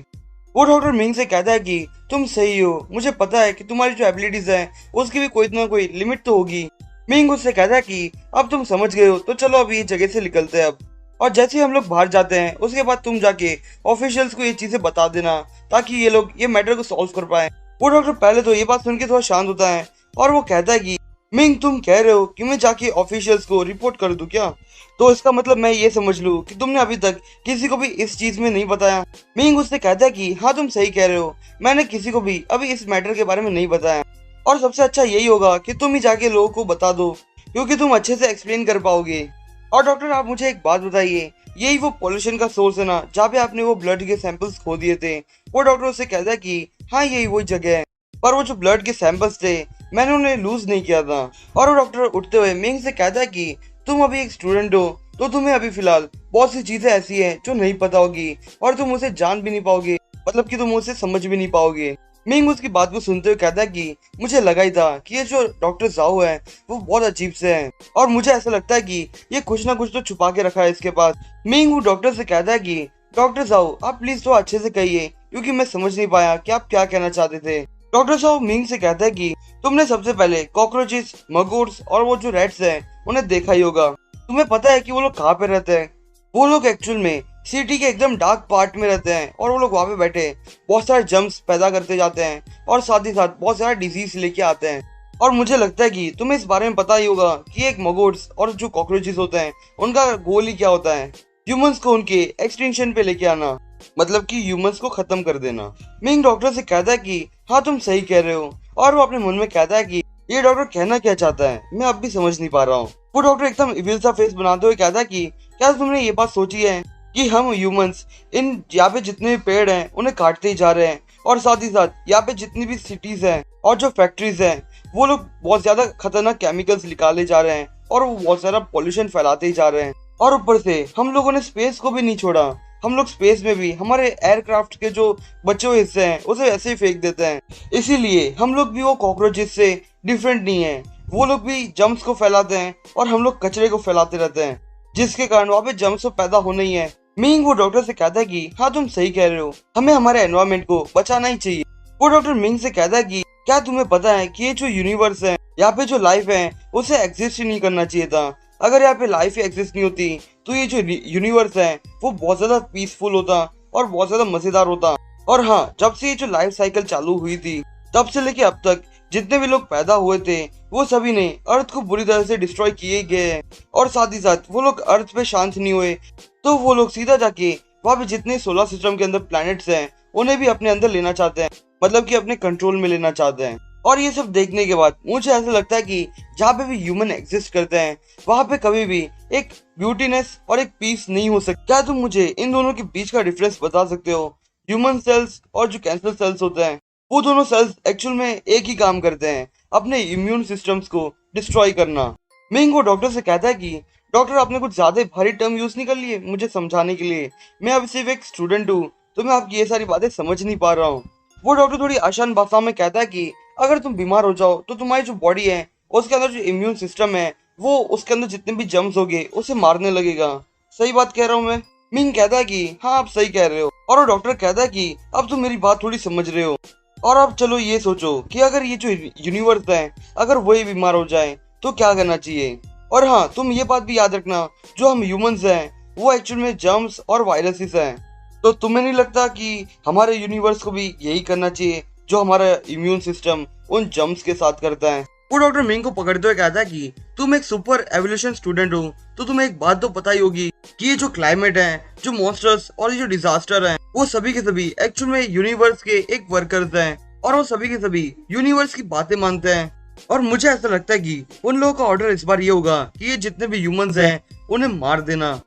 वो डॉक्टर मिंग से कहता है कि तुम सही हो, मुझे पता है कि तुम्हारी जो एबिलिटीज हैं उसकी भी कोई ना कोई लिमिट तो होगी। मिंग उससे कहता है कि अब तुम समझ गए हो तो चलो अभी ये जगह से निकलते हैं अब। और जैसे ही हम लोग बाहर जाते हैं उसके बाद तुम जाके ऑफिशियल्स को ये चीजें बता देना ताकि ये लोग ये मैटर को सॉल्व कर पाए। वो डॉक्टर पहले तो ये बात सुन के थोड़ा शांत होता है और वो कहता है कि मिंग तुम कह रहे हो कि मैं जाके ऑफिशियल्स को रिपोर्ट कर दूं क्या? तो इसका मतलब मैं ये समझ लूं कि तुमने अभी तक किसी को भी इस चीज में नहीं बताया? मिंग उससे कहता है कि हाँ तुम सही कह रहे हो, मैंने किसी को भी अभी इस मैटर के बारे में नहीं बताया, और सबसे अच्छा यही होगा कि तुम ही जाके लोगों को बता दो क्योंकि तुम अच्छे से एक्सप्लेन कर पाओगे। और डॉक्टर आप मुझे एक बात बताइए, यही वो पॉल्यूशन का सोर्स है ना जहाँ पे आपने वो ब्लड के सैंपल्स खो दिए थे? वो डॉक्टर उससे कहता है कि हाँ यही वही जगह है, पर वो जो ब्लड के सैंपल्स थे मैंने उन्हें लूज नहीं किया था। और वो डॉक्टर उठते हुए मिंग से कहता है कि तुम अभी एक स्टूडेंट हो तो तुम्हें अभी फिलहाल बहुत सी चीजें ऐसी हैं जो नहीं पता होगी और तुम उसे जान भी नहीं पाओगे, मतलब कि तुम उसे समझ भी नहीं पाओगे। मिंग उसकी बात को सुनते हुए कहता है कि मुझे लगा ही था कि ये जो डॉक्टर जाओ है वो बहुत अजीब से हैं और मुझे ऐसा लगता है कि ये कुछ ना कुछ तो छुपा के रखा है इसके पास। मिंग वो डॉक्टर से कहता है कि डॉक्टर जाओ आप प्लीज तो अच्छे से कहिए क्योंकि मैं समझ नहीं पाया कि आप क्या कहना चाहते थे। डॉक्टर साहब मिंग से कहता है कि तुमने सबसे पहले कॉकरोचेस, मगोट्स और वो जो रैट्स हैं उन्हें देखा ही होगा। तुम्हें पता है कि वो लोग कहाँ पे रहते हैं? वो लोग एक्चुअल में सिटी के एकदम डार्क पार्ट में रहते हैं और वो लोग वहाँ पे बैठे बहुत सारे जम्स पैदा करते जाते हैं और साथ ही साथ बहुत सारा डिजीज लेके आते हैं। और मुझे लगता है कि तुम्हें इस बारे में पता ही होगा कि एक मगोट्स और जो कॉकरोचेस होते हैं उनका गोल ही क्या होता है, ह्यूमंस को उनके एक्सटिंक्शन पे लेके आना, मतलब कि ह्यूमंस को खत्म कर देना। मिंग डॉक्टर से कहता है कि हाँ तुम सही कह रहे हो, और वो अपने मन में कहता है कि ये डॉक्टर कहना क्या चाहता है, मैं अब भी समझ नहीं पा रहा हूँ। वो डॉक्टर एकदम इविल सा फेस बनाते हुए कहता है कि क्या तुमने ये बात सोची है कि हम ह्यूमंस इन यहाँ पे जितने भी पेड़ हैं उन्हें काटते ही जा रहे हैं, और साथ ही साथ यहाँ पे जितनी भी सिटीज हैं और जो फैक्ट्रीज हैं वो लोग बहुत ज्यादा खतरनाक केमिकल्स निकाले जा रहे हैं और वो बहुत सारा पॉल्यूशन फैलाते ही जा रहे हैं। और ऊपर से हम लोगों ने स्पेस को भी नहीं छोड़ा, हम लोग स्पेस में भी हमारे एयरक्राफ्ट के जो बचे हुए हिस्से हैं उसे ऐसे ही फेंक देते हैं। इसीलिए हम लोग भी वो कॉकरोचेस से डिफरेंट नहीं है, वो लोग भी जम्स को फैलाते हैं और हम लोग कचरे को फैलाते रहते हैं, जिसके कारण वहाँ पे जम्स तो पैदा होना ही है। मिंग वो डॉक्टर से कहता है कि हाँ तुम सही कह रहे हो, हमें हमारे एनवायरमेंट को बचाना ही चाहिए। वो डॉक्टर मिंग से कहता है कि क्या तुम्हें पता है कि ये जो यूनिवर्स है यहाँ पे जो लाइफ है उसे एग्जिस्ट ही नहीं करना चाहिए था। अगर यहाँ पे लाइफ ही एग्जिस्ट नहीं होती तो ये जो यूनिवर्स है वो बहुत ज्यादा पीसफुल होता और बहुत ज्यादा मजेदार होता। और हाँ, जब से ये जो लाइफ साइकिल चालू हुई थी तब से लेके अब तक जितने भी लोग पैदा हुए थे वो सभी ने अर्थ को बुरी तरह से डिस्ट्रॉय किए गए हैं। और साथ ही साथ वो लोग अर्थ पे शांत नहीं हुए तो वो लोग सीधा जाके वहाँ पे जितने सोलर सिस्टम के अंदर प्लैनेट्स हैं उन्हें भी अपने अंदर लेना चाहते हैं, मतलब कि अपने कंट्रोल में लेना चाहते हैं। और ये सब देखने के बाद मुझे ऐसा लगता है कि जहाँ पे भी ह्यूमन एग्जिस्ट करते हैं वहाँ पे कभी भी एक ब्यूटीनेस और एक पीस नहीं हो सकती। क्या तुम मुझे इन दोनों के बीच का डिफरेंस बता सकते हो? ह्यूमन सेल्स और जो कैंसर सेल्स होते हैं वो दोनों सेल्स एक्चुअल में एक ही काम करते हैं, अपने इम्यून सिस्टम्स को डिस्ट्रॉय करना। मिंग वो डॉक्टर से कहता है कि डॉक्टर आपने कुछ ज्यादा भारी टर्म यूज नहीं कर लिए मुझे समझाने के लिए, मैं अब सिर्फ एक स्टूडेंट हूँ तो मैं आपकी ये सारी बातें समझ नहीं पा रहा हूँ। वो डॉक्टर थोड़ी आसान भाषा में कहता है कि अगर तुम बीमार हो जाओ तो तुम्हारी जो बॉडी है उसके अंदर जो इम्यून सिस्टम है वो उसके अंदर जितने भी जम्स होंगे उसे मारने लगेगा। सही बात कह रहा हूँ मैं? मिंग कहता है कि हाँ आप सही कह रहे हो। और वो डॉक्टर कहता है कि अब तुम मेरी बात थोड़ी समझ रहे हो। और अब चलो ये सोचो कि अगर ये जो यूनिवर्स है अगर वही बीमार हो जाए तो क्या करना चाहिए। और हाँ, तुम ये बात भी याद रखना, जो हम ह्यूमंस हैं वो एक्चुअल में जर्म्स और वायरसेस हैं। तो तुम्हें नहीं लगता कि हमारे यूनिवर्स को भी यही करना चाहिए जो हमारा इम्यून सिस्टम उन जर्म्स के साथ करता है? वो डॉक्टर मिंग को पकड़ते हुए कहता है कि तुम एक सुपर एवोल्यूशन स्टूडेंट हो तो तुम्हें एक बात तो पता ही होगी कि ये जो क्लाइमेट है, जो मॉन्स्टर्स और ये जो डिजास्टर है वो सभी के सभी एक्चुअल में यूनिवर्स के एक वर्कर्स हैं और वो सभी के सभी यूनिवर्स की बातें मानते हैं। और मुझे ऐसा लगता है कि उन लोगों का ऑर्डर इस बार ये होगा कि ये जितने भी ह्यूमंस हैं उन्हें मार देना।